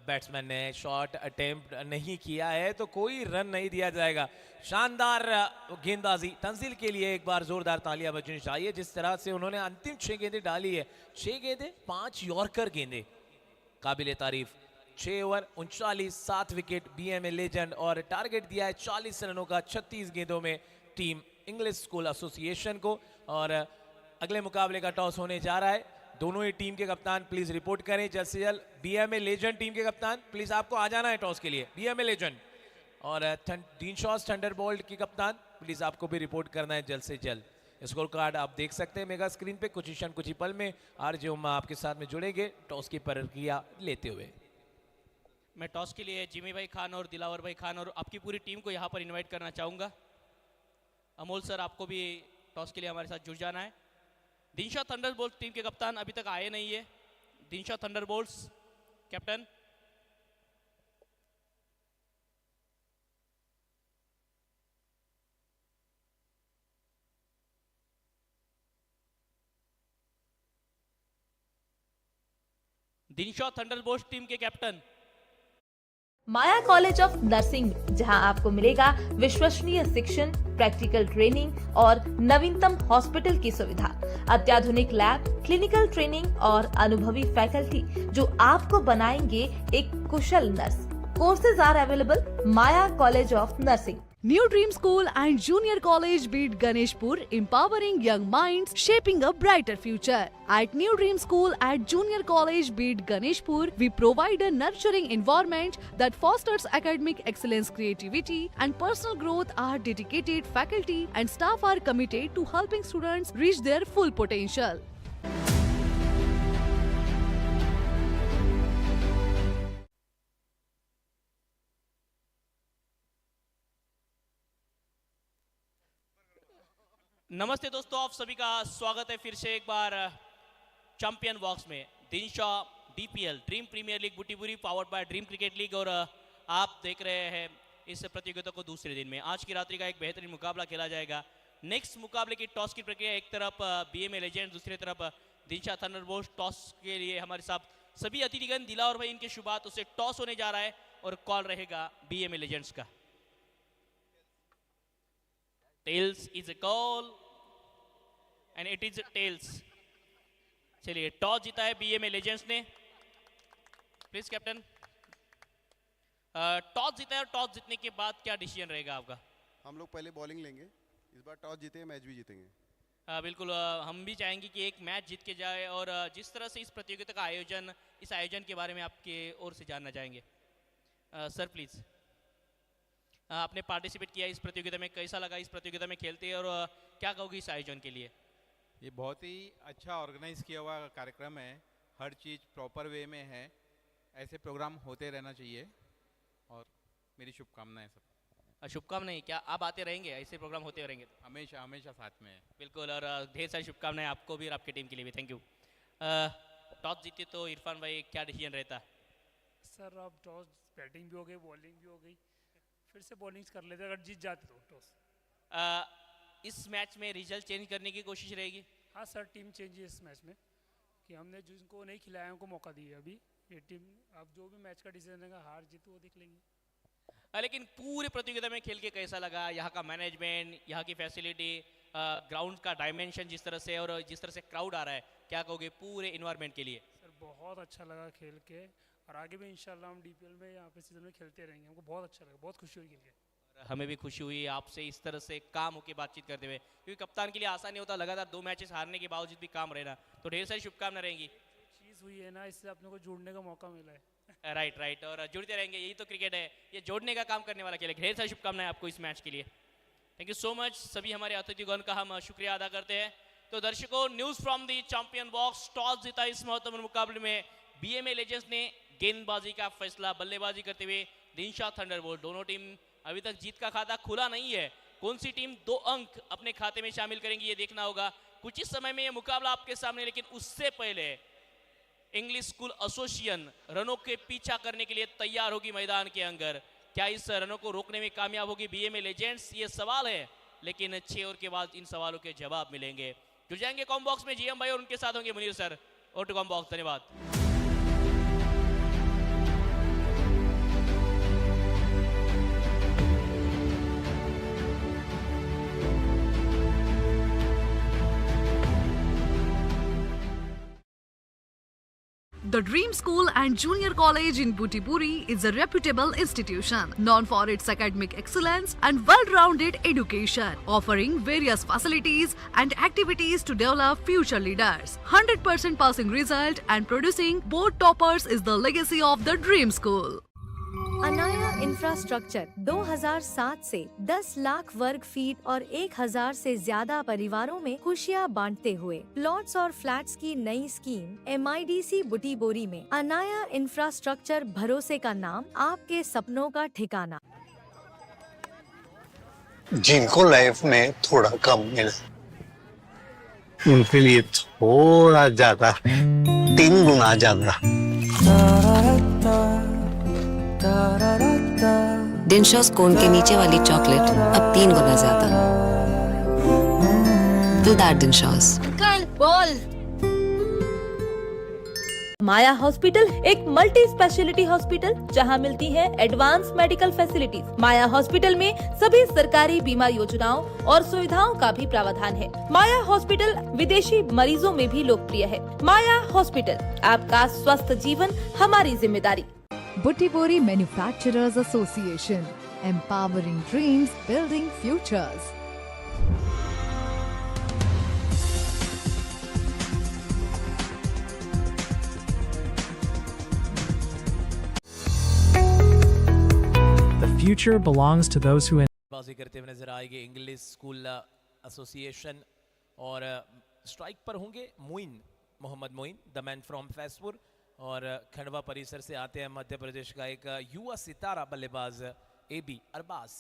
Speaker 3: बैट्समैन ने शॉट अटेम्प्ट नहीं किया है तो कोई रन नहीं दिया जाएगा। शानदार गेंदबाजी तंजील के लिए एक बार जोरदार तालियां बजनी चाहिए, जिस तरह से उन्होंने अंतिम 6 गेंदें डाली है। 6 गेंदें 5 यॉर्कर गेंदें, काबिले तारीफ। 6 ओवर 39, 7 विकेट, बीएमए लेजेंड, और टारगेट दिया है 40 रनों का 36 गेंदों में टीम इंग्लिश स्कूल एसोसिएशन को। और अगले मुकाबले का टॉस होने जा रहा है। दोनों ही टीम के कप्तान प्लीज रिपोर्ट करें जल्द से जल्द। बीएमए लेजेंड टीम के कप्तान प्लीज आपको आ जाना है टॉस के लिए, बीएमए लेजेंड। और डीन शॉस थंडरबोल्ट की कप्तान प्लीज आपको भी रिपोर्ट करना है जल्द से जल्द। स्कोर कार्ड आप देख सकते हैं मेगा स्क्रीन पे। कुछ क्षण कुछ ही पल में आरजे उम्मा आपके साथ में जुड़ेंगे टॉस की प्रक्रिया लेते हुए।
Speaker 1: मैं टॉस के लिए जिमी भाई खान और दिलावर भाई खान और आपकी पूरी टीम को यहाँ पर इनवाइट करना चाहूँगा। अमोल सर, आपको भी टॉस के लिए हमारे साथ जुड़ जाना है। दिनशा थंडरबोल्ट्स टीम के कप्तान अभी तक आए नहीं है। Dinsha thunderbolts captain. Dinsha thunderbolts team के captain.
Speaker 6: Maya college of nursing, जहां आपको मिलेगा विश्वसनीय शिक्षण, प्रैक्टिकल ट्रेनिंग और नवीनतम हॉस्पिटल की सुविधा, अत्याधुनिक लैब, क्लिनिकल ट्रेनिंग और अनुभवी फैकल्टी जो आपको बनाएंगे एक कुशल nurse. Courses are available Maya college of nursing.
Speaker 7: New Dream School and Junior College Beat Ganeshpur, empowering young minds, shaping a brighter future. At New Dream School at Junior College Beat Ganeshpur, we provide a nurturing environment that fosters academic excellence, creativity, and personal growth. Our dedicated faculty and staff are committed to helping students reach their full potential.
Speaker 1: नमस्ते दोस्तों, आप सभी का स्वागत है फिर से एक बार चैंपियन बॉक्स में। Dinsha DPL dream premier league Butibori powered by dream cricket league, और आप देख रहे हैं इस प्रतियोगिता को दूसरे दिन में। आज की रात्रि का एक बेहतरीन मुकाबला खेला जाएगा। नेक्स्ट मुकाबले की टॉस की प्रक्रिया, एक तरफ बीएमए लेजेंड, दूसरी तरफ दिनशा थंडरबोल्ट्स। टॉस के लिए हमारे साथ सभी अतिथिगण, दिला और भाई इनके शुभात उससे टॉस होने जा रहा है और कॉल रहेगा बीएमए लेजेंड्स का। Tails is a call and it is tails. चलिए, टॉस जीता है बीएमए लेजेंड्स ने। प्लीज कैप्टन, टॉस जीता है और टॉस जीतने के बाद क्या डिसीजन रहेगा आपका?
Speaker 8: हम लोग पहले बॉलिंग लेंगे, इस बार टॉस जीते मैच भी जीतेंगे।
Speaker 1: बिल्कुल, हम भी चाहेंगे कि एक मैच जीत के जाए, और जिस तरह से इस प्रतियोगिता का आयोजन, इस आयोजन के बारे में आपके ओर से जानना चाहेंगे। सर प्लीज, आपने पार्टिसिपेट किया इस प्रतियोगिता में, कैसा लगा इस प्रतियोगिता में खेलते, और क्या कहोगे इस आयोजन के लिए?
Speaker 9: ये बहुत ही अच्छा ऑर्गेनाइज किया हुआ कार्यक्रम है, हर चीज़ प्रॉपर वे में है। ऐसे प्रोग्राम होते रहना चाहिए और मेरी शुभकामनाएं सब।
Speaker 1: शुभकामनाएं, क्या आप आते रहेंगे, ऐसे प्रोग्राम होते रहेंगे?
Speaker 9: हमेशा हमेशा साथ में है।
Speaker 1: बिल्कुल, और ढेर सारी शुभकामनाएं आपको भी और आपकी टीम के लिए भी। Thank you. टॉस जीते तो इरफान भाई क्या डिसीजन रहता?
Speaker 10: सर, अब टॉस बैटिंग भी हो गई, बॉलिंग भी हो गई, फिर से बॉलिंग कर लेते अगर जीत जाते तो टॉस।
Speaker 1: इस मैच में रिजल्ट चेंज करने की कोशिश रहेगी?
Speaker 10: हाँ सर, टीम चेंज है इस मैच में, कि हमने जिनको नहीं खिलाया उनको मौका दिया अभी। ये टीम अब जो भी मैच का डिसीजन रहेगा, हार जीत वो देख लेंगे।
Speaker 1: लेकिन पूरे प्रतियोगिता में खेल के कैसा लगा? यहाँ का मैनेजमेंट, यहाँ की फैसिलिटी, ग्राउंड का डायमेंशन जिस तरह से, और जिस तरह से क्राउड आ रहा है, क्या कहोगे पूरे इन्वायरमेंट के लिए?
Speaker 10: सर, बहुत अच्छा लगा खेल के, और आगे भी इंशाल्लाह हम डीपीएल में यहाँ पे सीजन में खेलते रहेंगे। हमको बहुत अच्छा लगा, बहुत खुशी हुई खेल के।
Speaker 1: हमें भी खुशी हुई आपसे इस तरह से काम होकर बातचीत करते हुए, क्योंकि कप्तान के लिए आसान नहीं होता लगातार 2 मैचेस हारने के बावजूद भी काम रहना। तो ढेर सारी शुभकामनाएं रहेंगी।
Speaker 10: चीज़ हुई है ना, इससे अपने को जुड़ने का मौका मिला है।
Speaker 1: राइट, और जुड़ते रहेंगे, यही तो क्रिकेट है, ये जोड़ने का काम करने वाला खेल है। ढेर सारी शुभकामनाएं आपको इस मैच के लिए। Thank you so much. सभी हमारे अतिथिगण का हम शुक्रिया अदा करते हैं। तो दर्शकों, news from the champion box, toss जीता इस महत्वपूर्ण मुकाबले में बीएमए लेजेंड्स ने गेंदबाजी का फैसला, बल्लेबाजी करते हुए दिनशा थंडरबोल्ट। दोनों टीम अभी तक जीत का खाता खुला नहीं है। कौन सी टीम 2 अंक अपने खाते में शामिल करेंगी ये देखना होगा कुछ ही समय में। ये मुकाबला आपके सामने, लेकिन उससे पहले इंग्लिश स्कूल एसोसिएशन रनों के पीछा करने के लिए तैयार होगी मैदान के अंदर। क्या इस रनों को रोकने में कामयाब होगी बीएमए लेजेंड्स, ये सवाल है, लेकिन 6 ओवर के बाद इन सवालों के जवाब मिलेंगे। जुड़ जाएंगे कॉम बॉक्स में जीएम भाई और उनके साथ होंगे मुनीर सर। और टू कॉम बॉक्स, धन्यवाद।
Speaker 7: The Dream School and Junior College in Butiburi is a reputable institution known for its academic excellence and well-rounded education, offering various facilities and activities to develop future leaders. 100% passing result and producing board toppers is the legacy of the Dream School.
Speaker 11: Anaya infrastructure 2007 से 10 लाख वर्ग feet और 1000 से ज्यादा परिवारों में खुशियां बांटते हुए प्लॉट्स और फ्लैट्स की नई स्कीम MIDC बुटीबोरी में। अनाया इंफ्रास्ट्रक्चर, भरोसे का नाम, आपके सपनों का ठिकाना।
Speaker 12: जिनको लाइफ में थोड़ा कम मिला, उनके लिए थोड़ा ज्यादा, 3 गुना ज्यादा।
Speaker 13: डिनशॉस कोन के नीचे वाली चॉकलेट अब 3 गुना ज्यादा। दिलदार डिनशॉस।
Speaker 11: बोल।
Speaker 6: माया हॉस्पिटल एक मल्टी स्पेशलिटी हॉस्पिटल जहां मिलती है एडवांस मेडिकल फैसिलिटीज। माया हॉस्पिटल में सभी सरकारी बीमा योजनाओं और सुविधाओं का भी प्रावधान है। माया हॉस्पिटल विदेशी मरीजों में भी लोकप्रिय है। माया हॉस्पिटल, आपका स्वस्थ जीवन हमारी जिम्मेदारी।
Speaker 14: Butibori Manufacturers Association, empowering dreams, building futures.
Speaker 15: The future belongs to those who
Speaker 3: बाजी करते हुए नजर आएंगे इंग्लिश स्कूल एसोसिएशन, और स्ट्राइक पर होंगे Mohammed Moin, the man from Faizpur, और खंडवा परिसर से आते हैं मध्य प्रदेश का एक युवा सितारा बल्लेबाज AB अरबाज।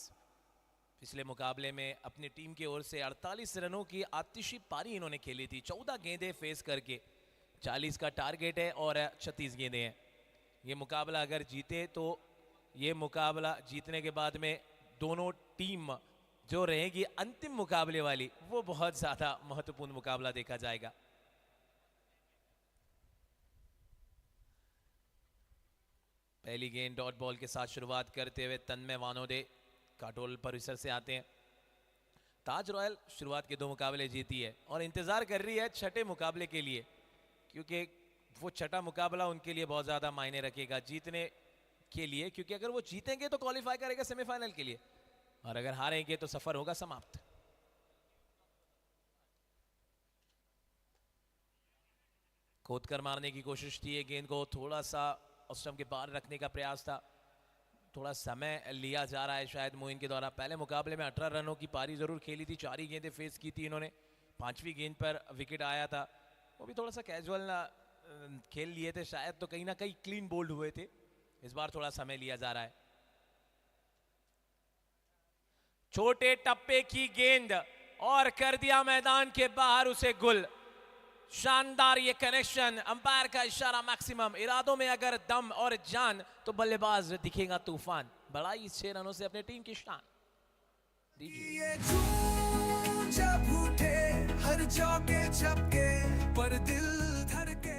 Speaker 3: पिछले मुकाबले में अपनी टीम की ओर से 48 रनों की आतिशी पारी इन्होंने खेली थी, 14 गेंदें फेस करके। 40 का टारगेट है और 36 गेंदें हैं। ये मुकाबला अगर जीते तो ये मुकाबला जीतने के बाद में दोनों टीम जो रहेगी अंतिम मुकाबले वाली, वो बहुत ज़्यादा महत्वपूर्ण मुकाबला देखा जाएगा। पहली गेंद डॉट बॉल के साथ शुरुआत करते हुए तन्मय वानोडे काटोल परिसर से आते हैं। ताज रॉयल शुरुआत के 2 मुकाबले जीती है और इंतजार कर रही है छठे मुकाबले के लिए, क्योंकि वो छठा मुकाबला उनके लिए बहुत ज़्यादा मायने रखेगा जीतने के लिए, क्योंकि अगर वो जीतेंगे तो क्वालिफाई करेगा सेमीफाइनल के लिए, और अगर हारेंगे तो सफर होगा समाप्त। खोदकर मारने की कोशिश थी, गेंद को थोड़ा सा स्टंप के बाहर रखने का प्रयास था, थोड़ा समय लिया जा रहा है शायद मोइन के द्वारा। पहले मुकाबले में 18 रनों की पारी जरूर खेली थी, 4 ही गेंदें फेस की थी इन्होंने, 5वीं गेंद पर विकेट आया था, वो भी थोड़ा सा कैजुअल खेल लिए थे शायद, तो कहीं ना कहीं क्लीन बोल्ड हुए थे। इस बार थोड़ा समय लिया जा रहा है। छोटे टप्पे की गेंद और कर दिया मैदान के बाहर उसे गुल। शानदार ये कनेक्शन, अंपायर का इशारा मैक्सिमम। इरादों में अगर दम और जान तो बल्लेबाज दिखेगा तूफान। बढ़ाई 6 रनों से अपने टीम की शान।
Speaker 4: ये जब उठे हर चौके छक्के पर दिल धड़के।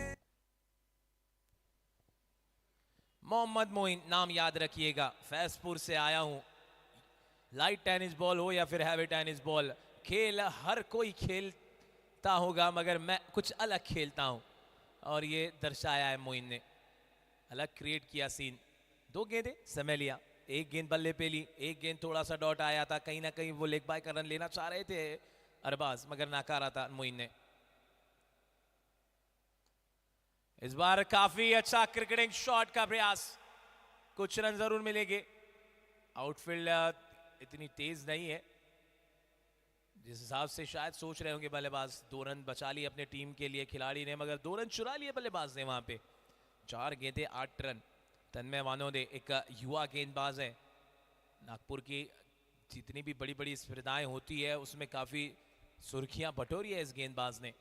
Speaker 3: मोहम्मद मोइन नाम याद रखिएगा, फैसपुर से आया हूं। लाइट टेनिस बॉल हो या फिर हैवी टेनिस बॉल, खेल हर कोई खेलता होगा, मगर मैं कुछ अलग खेलता हूं, और ये दर्शाया है मोइन ने। अलग क्रिएट किया सीन। 2 गेंदें, समय लिया, एक गेंद बल्ले पे ली, एक गेंद थोड़ा सा डॉट आया था, कहीं ना कहीं वो लेग बाय का रन लेना चाह रहे थे अरबाज, मगर नाकारा था मोइन ने। इस बार काफी अच्छा क्रिकेटिंग शॉट का प्रयास, कुछ रन जरूर मिलेंगे। आउटफील्ड इतनी तेज नहीं है जिस हिसाब से शायद सोच रहे होंगे बल्लेबाज। 2 रन बचा लिए अपने टीम के लिए खिलाड़ी ने, मगर 2 रन चुरा लिए बल्लेबाज ने वहां पे। 4 गेंदें 8 रन। तन्मय वानोदे एक युवा गेंदबाज है। नागपुर की जितनी भी बड़ी बड़ी स्पर्धाएं होती है उसमें काफी सुर्खियां बटोरी है इस गेंदबाज ने।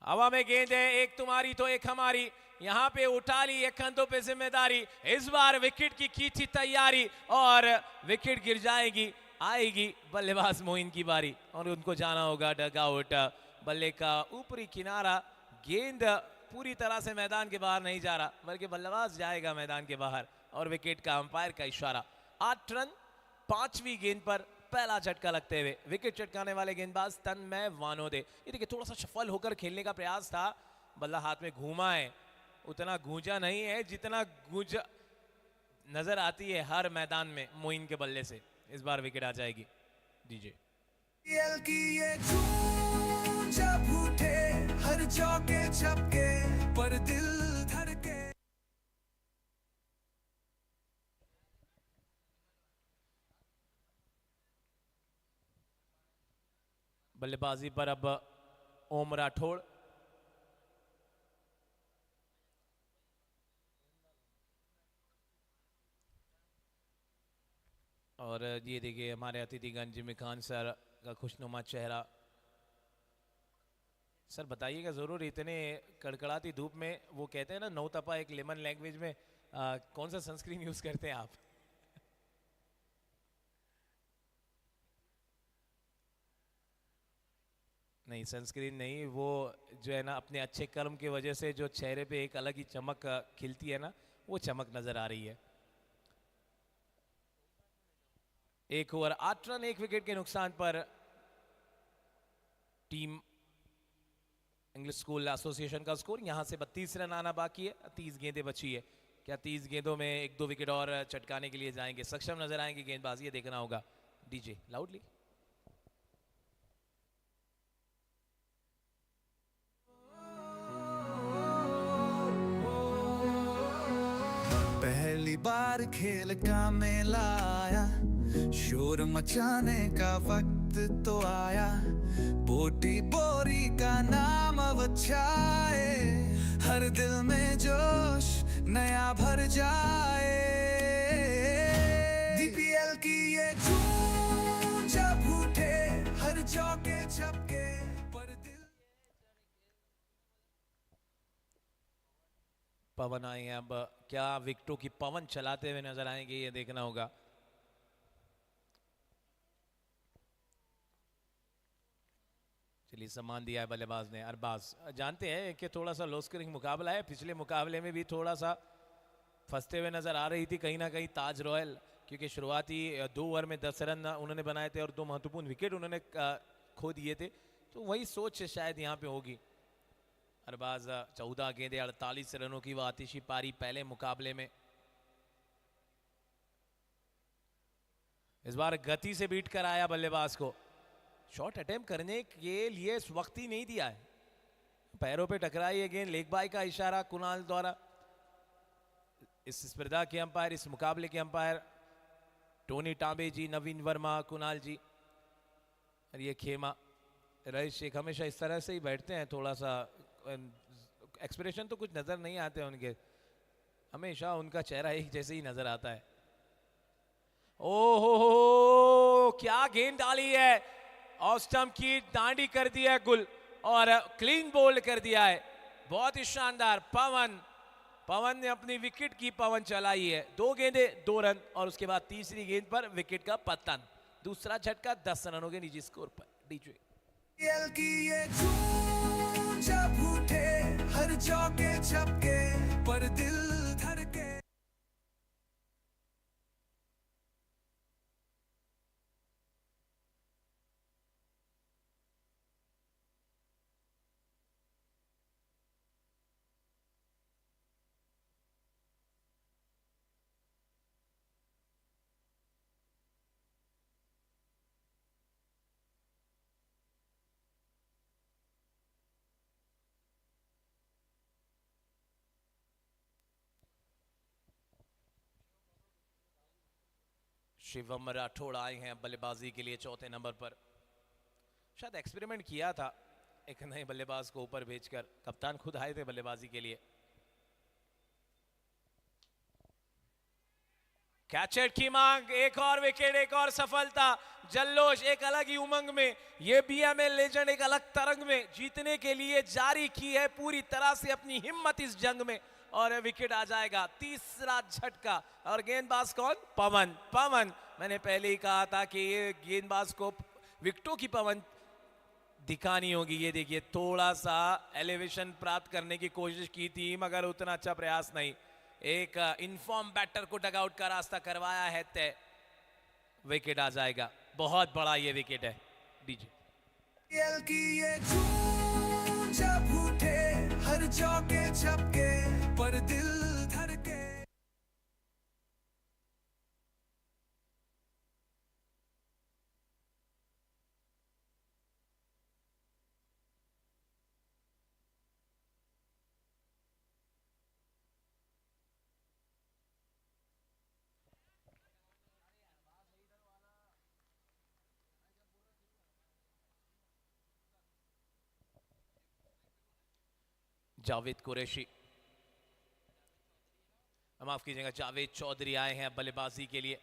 Speaker 3: हवा में गेंद है, एक तुम्हारी तो एक हमारी, यहां पे उठा ली एक कंधों पे जिम्मेदारी। इस बार विकेट की थी तैयारी और विकेट गिर जाएगी, आएगी बल्लेबाज मोइन की बारी और उनको जाना होगा डग आउट। बल्ले का ऊपरी किनारा, गेंद पूरी तरह से मैदान के बाहर नहीं जा रहा बल्कि बल्लेबाज जाएगा मैदान के बाहर और विकेट का अंपायर का इशारा। 8 रन 5वीं गेंद पर पहला झटका लगते हुए विकेट चटकाने वाले गेंदबाज तन्मय वानोदे। ये देखिए थोड़ा सा सफल होकर खेलने का प्रयास था, बल्ला हाथ में घूमा है, उतना गूंजा नहीं है जितना गूंज नजर आती है हर मैदान में मोइन के बल्ले से। इस बार विकेट आ जाएगी। डीजे
Speaker 4: की ये धूम जब उठे हर चौके छक्के पर दिल धड़के।
Speaker 3: बल्लेबाजी पर अब ओम राठौड़। और ये देखिए हमारे अतिथिगण जिमी खान सर का खुशनुमा चेहरा। सर बताइएगा ज़रूर, इतने कड़कड़ाती धूप में वो कहते हैं ना नौ तपा एक लेमन लैंग्वेज में, कौन सा सनस्क्रीन यूज़ करते हैं आप? नहीं सनस्क्रीन नहीं, वो जो है ना अपने अच्छे कर्म की वजह से जो चेहरे पे एक अलग ही चमक खिलती है ना, वो चमक नज़र आ रही है। 1 ओवर 8 रन 1 विकेट के नुकसान पर टीम इंग्लिश स्कूल एसोसिएशन का स्कोर। यहां से 32 रन आना बाकी है, 30 गेंदें बची है। क्या 30 गेंदों में 1-2 विकेट और चटकाने के लिए जाएंगे, सक्षम नजर आएंगे गेंदबाज, ये देखना होगा। DJ loudly.
Speaker 4: पहली बार खेल का मेला आया, शोर मचाने का वक्त तो आया। बोटी बोरी का नाम अब छाए, हर दिल में जोश नया भर जाए। DPL की ये धूम जब उठे हर चौके छक्के पर दिल।
Speaker 3: पवन आए हैं, अब क्या विकेटों की पवन चलाते हुए नजर आएंगे, ये देखना होगा। चलिए सम्मान दिया है बल्लेबाज ने। अरबाज जानते हैं कि थोड़ा सा लो स्कोरिंग मुकाबला है, पिछले मुकाबले में भी थोड़ा सा फंसते हुए नजर आ रही थी कहीं ना कहीं ताज रॉयल, क्योंकि शुरुआती 2 ओवर में 10 रन उन्होंने बनाए थे और 2 महत्वपूर्ण विकेट उन्होंने खो दिए थे, तो वही सोच शायद यहाँ पे होगी। अरबाज 14 गेंदे 48 रनों की वो आतिशी पारी पहले मुकाबले में। इस बार गति से बीट कर आया बल्लेबाज को, शॉट अटेम्प्ट करने के लिए इस वक्त ही नहीं दिया है, पैरों पे टकराई है गेंद। लेग बाय का इशारा कुणाल द्वारा। इस स्पर्धा के अंपायर, इस मुकाबले के अंपायर टोनी टांबे जी, नवीन वर्मा, कुणाल जी और ये खेमा रईस शेख हमेशा इस तरह से ही बैठते हैं, थोड़ा सा एक्सप्रेशन तो कुछ नजर नहीं आते उनके, हमेशा उनका चेहरा एक जैसे ही नजर आता है। ओहो क्या गेंद डाली है, और स्टंप की डांडी कर दिया है गुल और क्लीन बोल्ड कर दिया है, बहुत ही शानदार। पवन ने अपनी विकेट की पवन चलाई है। 2 गेंदे 2 रन और उसके बाद तीसरी गेंद पर विकेट का पतन, दूसरा झटका 10 रनों के निजी स्कोर पर। डीजे
Speaker 4: की ये धूम जब उठे हर चौके छक्के पर दिल धड़के।
Speaker 3: शिवम राठौड़ आए हैं बल्लेबाजी के लिए चौथे नंबर पर। शायद एक्सपेरिमेंट किया था एक नए बल्लेबाज को ऊपर भेजकर, कप्तान खुद आए थे बल्लेबाजी के लिए। कैचेट की मांग, एक और विकेट, एक और सफलता, जल्लोश एक अलग ही उमंग में। ये बीएमएल लेजेंड एक अलग तरंग में जीतने के लिए जारी की है पूरी तरह से अपनी हिम्मत इस जंग में, और विकेट आ जाएगा। तीसरा झटका, और गेंदबाज कौन? पवन। पवन, मैंने पहले ही कहा था कि ये गेंदबाज को विकेटों की पवन दिखानी होगी। ये देखिए थोड़ा सा एलिवेशन प्राप्त करने की कोशिश की थी मगर उतना अच्छा प्रयास नहीं। एक इनफॉर्म बैटर को डगआउट का रास्ता करवाया है तय, विकेट आ जाएगा। बहुत बड़ा ये विकेट है। डीजे
Speaker 4: की ये धूम जब उठे हर चौके छक्के पर दिल धड़के।
Speaker 3: जावेद कुरैशी, माफ कीजिएगा जावेद चौधरी आए हैं बल्लेबाजी के लिए।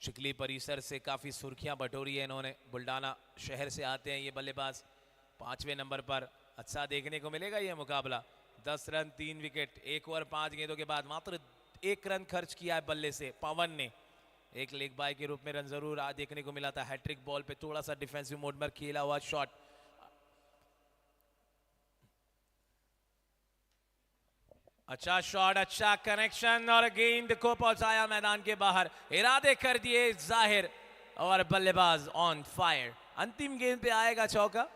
Speaker 3: चिखली परिसर से काफ़ी सुर्खियां बटोरी है इन्होंने। बुल्डाना शहर से आते हैं ये बल्लेबाज। 5वें नंबर पर अच्छा देखने को मिलेगा ये मुकाबला। 10 रन 3 विकेट, 1 ओवर 5 गेंदों के बाद मात्र 1 रन खर्च किया है बल्ले से पवन ने। एक लेग बाय के रूप में रन जरूर आज देखने को मिला था। हैट्रिक बॉल पे थोड़ा सा डिफेंसिव मोड में खेला हुआ शॉट। अच्छा शॉट, अच्छा कनेक्शन, और गेंद को पहुंचाया मैदान के बाहर। इरादे कर दिए जाहिर, और बल्लेबाज ऑन फायर। अंतिम गेंद पे आएगा चौका,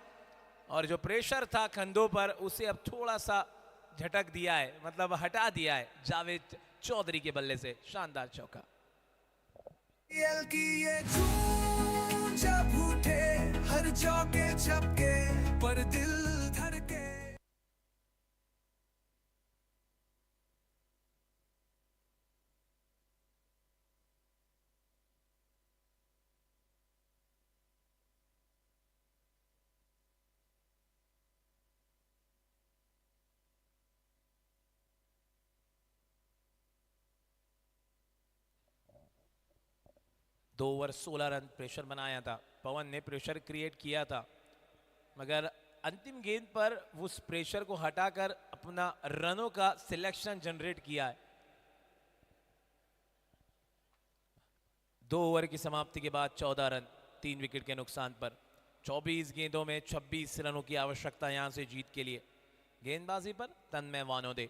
Speaker 3: और जो प्रेशर था कंधों पर उसे अब थोड़ा सा झटक दिया है, मतलब हटा दिया है जावेद चौधरी के बल्ले से। शानदार चौका।
Speaker 4: की ये धूम जब उठे हर चौके छक्के पर दिल धड़के।
Speaker 3: दो ओवर 16 रन प्रेशर बनाया था पवन ने, प्रेशर क्रिएट किया था, मगर अंतिम गेंद पर उस प्रेशर को हटाकर अपना रनों का सिलेक्शन जनरेट किया है। 2 ओवर की समाप्ति के बाद 14 रन 3 विकेट के नुकसान पर। 24 गेंदों में 26 रनों की आवश्यकता यहां से जीत के लिए। गेंदबाजी पर तन्मय वानोदे।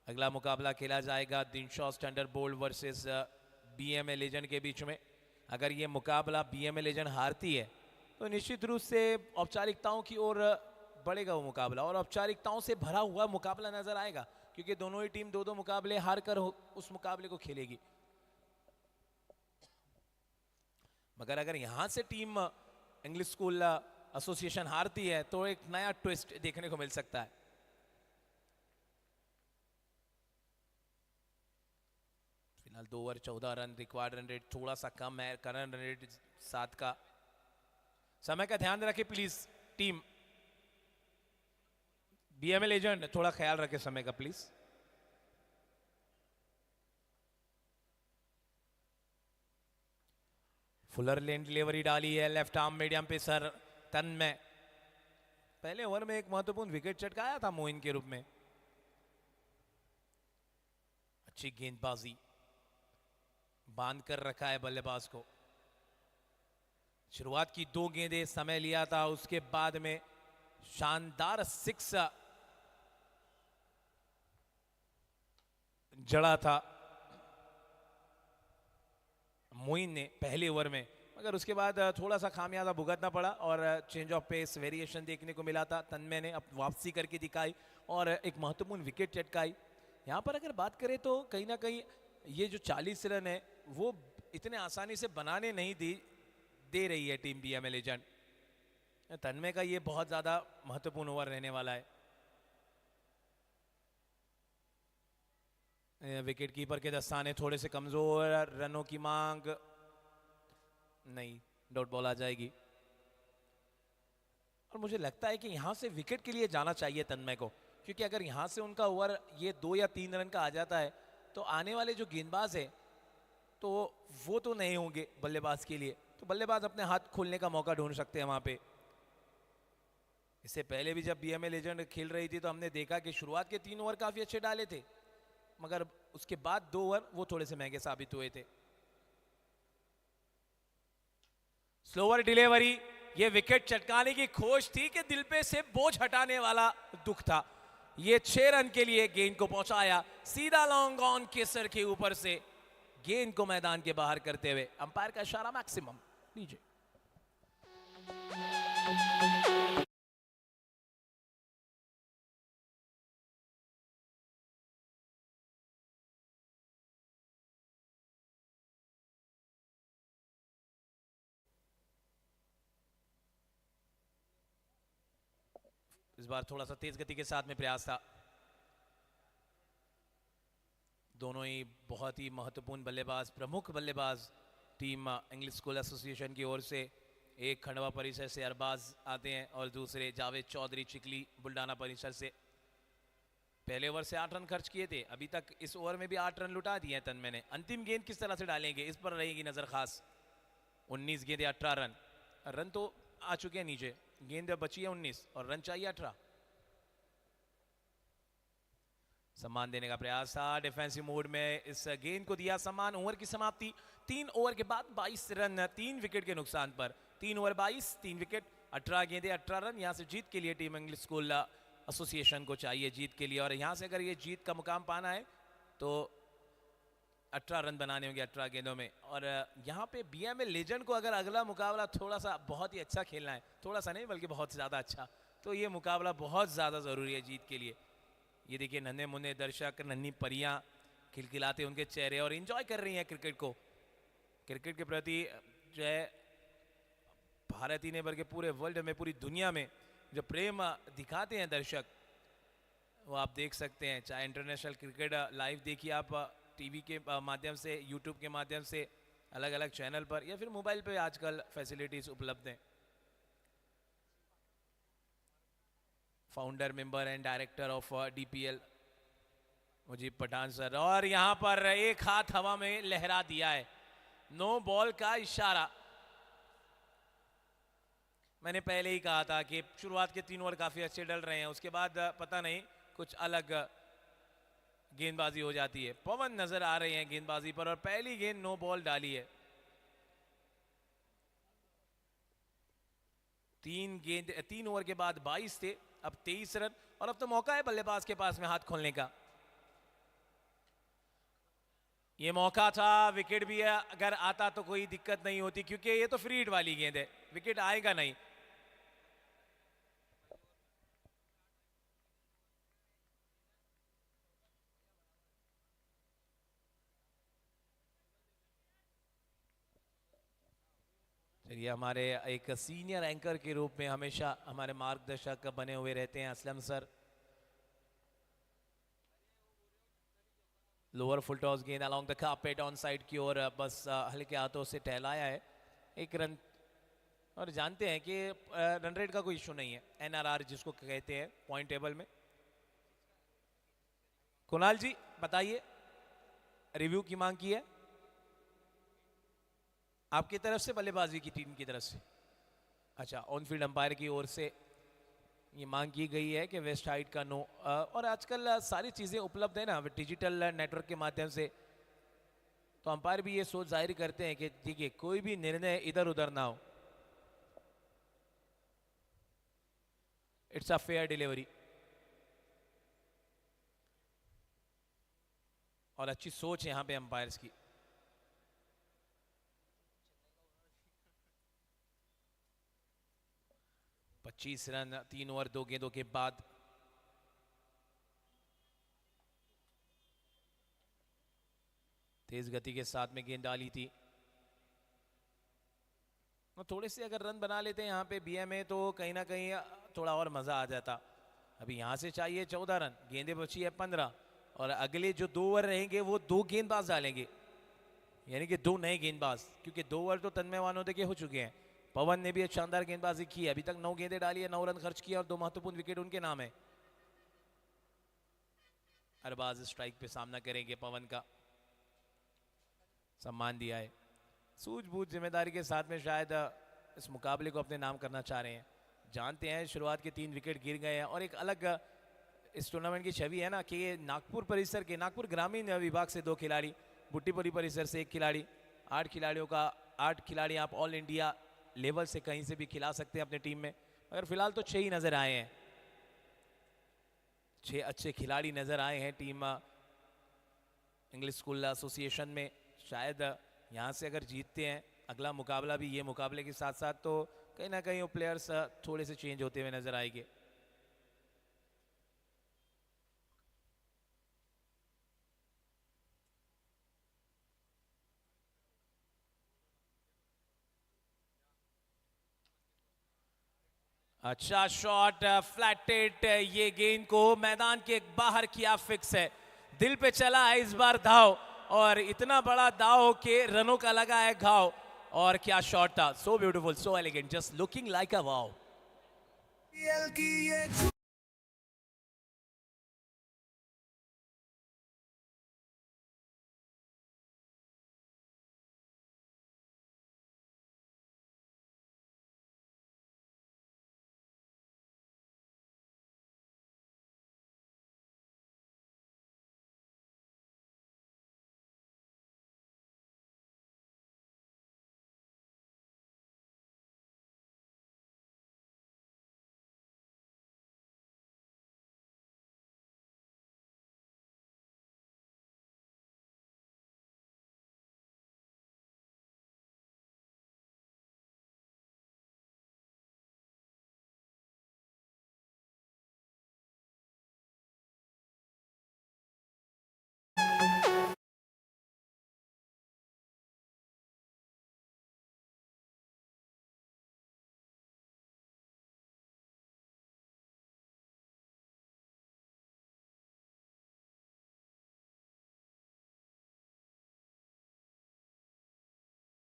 Speaker 3: अगला मुकाबला खेला जाएगा Dinshaw standard bold versus BMA legend के बीच में। अगर ये मुकाबला बीएमए लेजेंड हारती है तो निश्चित रूप से औपचारिकताओं की ओर बढ़ेगा वो मुकाबला, और औपचारिकताओं से भरा हुआ मुकाबला नजर आएगा, क्योंकि दोनों ही टीम 2-2 मुकाबले हार कर उस मुकाबले को खेलेगी। मगर अगर यहां से टीम इंग्लिश स्कूल एसोसिएशन हारती है तो एक नया ट्विस्ट देखने को मिल सकता है। फिलहाल 2 over 14 run, required run rate थोड़ा सा कम है, करंट रन रेट 7 का। समय का ध्यान रखें प्लीज टीम बीएमए लेजेंड, थोड़ा ख्याल रखें समय का प्लीज। फुलर लेन डिलीवरी डाली है लेफ्ट आर्म मीडियम पे सर तन्मय। पहले ओवर में एक महत्वपूर्ण विकेट चटकाया था मोइन के रूप में। अच्छी गेंदबाजी, बांध कर रखा है बल्लेबाज को। शुरुआत की 2 गेंदें समय लिया था, उसके बाद में शानदार 6 जड़ा था मोइन ने पहले ओवर में, मगर उसके बाद थोड़ा सा खामियाजा भुगतना पड़ा और चेंज ऑफ पेस वेरिएशन देखने को मिला था। तन्मय ने अब वापसी करके दिखाई और एक महत्वपूर्ण विकेट चटकाई। यहाँ पर अगर बात करें तो कहीं ना कहीं ये जो 40 रन है वो इतने आसानी से बनाने नहीं दे रही है टीम बीएमए लेजेंड। तन्मय का ये बहुत ज़्यादा महत्वपूर्ण ओवर रहने वाला है। विकेट कीपर के दस्ताने थोड़े से कमजोर, रनों की मांग नहीं, डॉट बॉल आ जाएगी। और मुझे लगता है कि यहां से विकेट के लिए जाना चाहिए तन्मय को, क्योंकि अगर यहां से उनका ओवर ये 2 या 3 रन का आ जाता है तो आने वाले जो गेंदबाज है तो वो तो नहीं होंगे बल्लेबाज के लिए, तो बल्लेबाज अपने हाथ खोलने का मौका ढूंढ सकते हैं वहां पे। इससे पहले भी जब बीएमए लेजेंड खेल रही थी तो हमने देखा कि शुरुआत के 3 ओवर काफी अच्छे डाले थे, मगर उसके बाद 2 ओवर वो थोड़े से महंगे साबित हुए थे। स्लोअर डिलीवरी, ये विकेट चटकाने की खोज थी कि दिल पे से बोझ हटाने वाला दुख था। ये 6 रन के लिए गेंद को पहुंचाया सीधा लॉन्ग ऑन केसर के ऊपर से, गेंद को मैदान के बाहर करते हुए। अंपायर का इशारा मैक्सिमम लीजिए। इस बार थोड़ा सा तेज गति के साथ में प्रयास था। दोनों ही बहुत ही महत्वपूर्ण बल्लेबाज, प्रमुख बल्लेबाज टीम इंग्लिश स्कूल एसोसिएशन की ओर से। एक खंडवा परिसर से अरबाज आते हैं और दूसरे जावेद चौधरी चिकली बुल्डाना परिसर से। पहले ओवर से 8 रन खर्च किए थे, अभी तक इस ओवर में भी 8 रन लुटा दिए हैं तन्मय ने। अंतिम गेंद किस तरह से डालेंगे इस पर रहेगी नजर खास। 19 गेंदे 18 रन, रन तो आ चुके हैं नीचे, गेंद बची है 19 और रन चाहिए 18। सम्मान देने का प्रयास था, डिफेंसिव मोड में इस गेंद को दिया सम्मान। ओवर की समाप्ति 3 ओवर के बाद 22 रन 3 विकेट के नुकसान पर। 3 ओवर 22 3 विकेट 18 गेंदे 18 रन। यहाँ से जीत के लिए टीम इंग्लिश स्कूल एसोसिएशन को चाहिए जीत के लिए, और यहाँ से अगर ये जीत का मुकाम पाना है तो 18 रन बनाने होंगे 18 गेंदों में। और यहाँ पे बीएमए लेजेंड को अगर अगला मुकाबला थोड़ा सा बहुत ही अच्छा खेलना है, थोड़ा सा नहीं बल्कि बहुत ज़्यादा अच्छा, तो ये मुकाबला बहुत ज़्यादा ज़रूरी है जीत के लिए। ये देखिए नन्हे मुन्ने दर्शक, नन्ही परियां खिलखिलाते उनके चेहरे और एंजॉय कर रही हैं क्रिकेट को। क्रिकेट के प्रति जो है भारत ही नहीं बल्कि पूरे वर्ल्ड में, पूरी दुनिया में जो प्रेम दिखाते हैं दर्शक, वो आप देख सकते हैं। चाहे इंटरनेशनल क्रिकेट लाइव देखिए आप टीवी के माध्यम से, यूट्यूब के माध्यम से, अलग अलग चैनल पर, या फिर मोबाइल पे आजकल फैसिलिटीज उपलब्ध हैं। Founder, member and director of DPL Mujeeb Pathan sir, और यहां पर एक हाथ हवा में लहरा दिया है, नो बॉल का इशारा। मैंने पहले ही कहा था कि शुरुआत के 3 ओवर काफी अच्छे डल रहे हैं, उसके बाद पता नहीं कुछ अलग गेंदबाजी हो जाती है। पवन नजर आ रहे हैं गेंदबाजी पर, और पहली गेंद नो बॉल डाली है। 3 ओवर के बाद 22 थे, अब 23 रन, और अब तो मौका है बल्लेबाज के पास में हाथ खोलने का। ये मौका था, विकेट भी अगर आता तो कोई दिक्कत नहीं होती, क्योंकि ये तो फ्री हिट वाली गेंद है, विकेट आएगा नहीं। चलिए, हमारे एक सीनियर एंकर के रूप में हमेशा हमारे मार्गदर्शक बने हुए रहते हैं Aslam sir. Lower full toss गेंद along the carpet on side की ओर, बस हल्के हाथों से टहलाया है, 1 रन। और जानते हैं कि रन रेट का कोई इशू नहीं है, एनआरआर जिसको कहते हैं पॉइंट टेबल में। कुणाल जी बताइए, रिव्यू की मांग की है आपकी तरफ से, बल्लेबाजी की टीम की तरफ से? अच्छा, ऑन फील्ड अंपायर की ओर से ये मांग की गई है कि वेस्ट हाइट का नो। और आजकल सारी चीज़ें उपलब्ध है ना डिजिटल नेटवर्क के माध्यम से, तो अंपायर भी ये सोच जाहिर करते हैं कि देखिए कोई भी निर्णय इधर उधर ना हो, इट्स अ फेयर डिलीवरी। और अच्छी सोच यहाँ पे अंपायर्स की। पच्चीस रन 3 ओवर 2 गेंदों के बाद। तेज गति के साथ में गेंद डाली थी, और थोड़े से अगर रन बना लेते हैं यहाँ पे बीएमए तो कहीं ना कहीं थोड़ा और मजा आ जाता। अभी यहाँ से चाहिए 14 रन, गेंदें बची है 15, और अगले जो 2 ओवर रहेंगे वो 2 गेंदबाज डालेंगे, यानी कि 2 नए गेंदबाज, क्योंकि 2 ओवर तो तन्मय वानोदे के हो चुके हैं। पवन ने भी एक शानदार गेंदबाजी की है, अभी तक 9 गेंदें डाली है, 9 रन खर्च किया और 2 महत्वपूर्ण विकेट उनके नाम है। अरबाज स्ट्राइक पे सामना करेंगे, पवन का सम्मान दिया है, सूझबूझ जिम्मेदारी के साथ में शायद इस मुकाबले को अपने नाम करना चाह रहे हैं। जानते हैं शुरुआत के 3 विकेट गिर गए हैं और एक अलग इस टूर्नामेंट की छवि है ना कि ये नागपुर परिसर के, नागपुर ग्रामीण विभाग से 2 खिलाड़ी, बुट्टीपुरी परिसर से 1 खिलाड़ी, 8 खिलाड़ियों का 8 खिलाड़ी आप ऑल इंडिया लेवल से कहीं से भी खिला सकते हैं अपने टीम में, मगर फिलहाल तो 6 ही नजर आए हैं। 6 अच्छे खिलाड़ी नजर आए हैं टीम इंग्लिश स्कूल एसोसिएशन में। शायद यहाँ से अगर जीतते हैं अगला मुकाबला भी, ये मुकाबले के साथ साथ तो कहीं ना कहीं वो प्लेयर्स थोड़े से चेंज होते हुए नजर आएंगे। अच्छा शॉट, फ्लैटेड, ये गेंद को मैदान के बाहर किया, फिक्स है, दिल पे चला है इस बार दाव, और इतना बड़ा दाव के रनों का लगा है घाव। और क्या शॉट था, so beautiful, so elegant, just looking like a wow.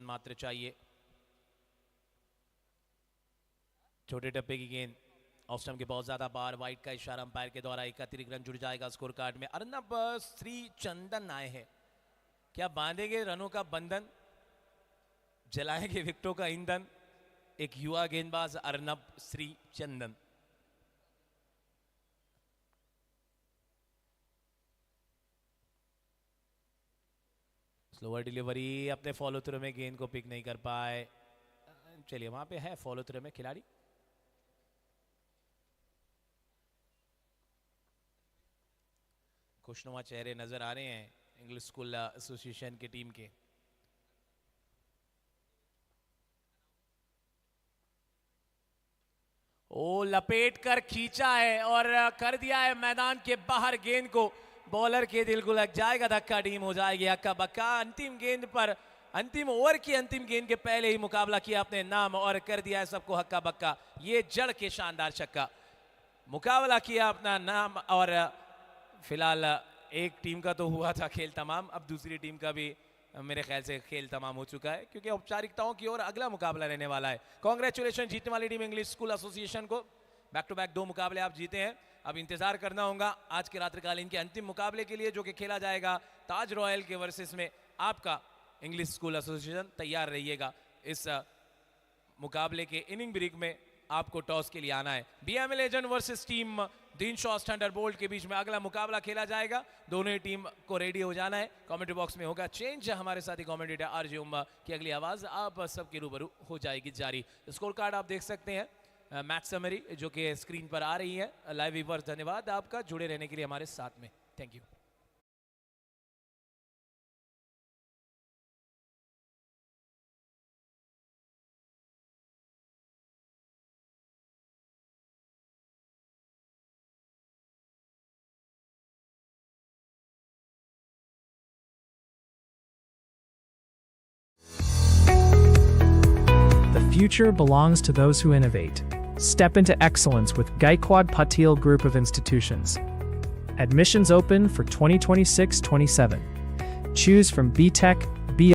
Speaker 3: मात्र चाहिए, छोटे डब्बे की गेंद ऑफ स्टंप के बहुत ज्यादा बार, वाइट का इशारा अंपायर के द्वारा, एक अतिरिक्त रन जुड़ जाएगा स्कोर कार्ड में। अर्नब श्री चंदन आए हैं, क्या बांधेंगे रनों का बंधन, जलाएंगे विकेटों का ईंधन, एक युवा गेंदबाज अर्नब श्री चंदन। स्लोअर डिलीवरी, अपने फॉलो थ्रू में गेंद को पिक नहीं कर पाए। चलिए वहां पे है फॉलो थ्रू में खिलाड़ी, खुशनुमा चेहरे नजर आ रहे हैं इंग्लिश स्कूल एसोसिएशन की टीम के। ओ लपेट कर खींचा है और कर दिया है मैदान के बाहर गेंद को, बॉलर के दिल को लग जाएगा धक्का, टीम हो जाएगी हक्का बक्का। अंतिम गेंद पर, अंतिम ओवर की अंतिम गेंद के पहले ही मुकाबला किया अपने नाम और कर दिया है सबको हक्का बक्का। ये जड़ के शानदार छक्का, मुकाबला किया अपना नाम। और फिलहाल एक टीम का तो हुआ था खेल तमाम, अब दूसरी टीम का भी मेरे ख्याल से खेल तमाम हो चुका है, क्योंकि औपचारिकताओं की ओर अगला मुकाबला रहने वाला है। कांग्रेचुलेशन जीतने वाली टीम इंग्लिश स्कूल एसोसिएशन को, बैक टू बैक 2 मुकाबले आप जीते हैं। अब इंतजार करना होगा आज के रात्रिकालीन के अंतिम मुकाबले के लिए, जो कि खेला जाएगा ताज रॉयल के वर्सेस में। आपका इंग्लिश स्कूल एसोसिएशन तैयार रहिएगा, इस मुकाबले के इनिंग ब्रेक में आपको टॉस के लिए आना है। BMA legend versus team Dinshaw thunderbolt के बीच में अगला मुकाबला खेला जाएगा, दोनों ही टीम को रेडी हो जाना है। कमेंट्री बॉक्स में होगा चेंज, हमारे साथी कमेंटेटर आरजे उम्मा की अगली आवाज आप सबके रूबरू हो जाएगी जारी। स्कोर कार्ड आप देख सकते हैं, मैच समरी जो कि स्क्रीन पर आ रही है। लाइव व्यूअर्स धन्यवाद आपका जुड़े रहने के लिए हमारे साथ में, thank you.
Speaker 15: The future belongs to those who innovate. Step into excellence with Gaikwad Patil Group of Institutions. Admissions open for 2026-27. Choose from BTech,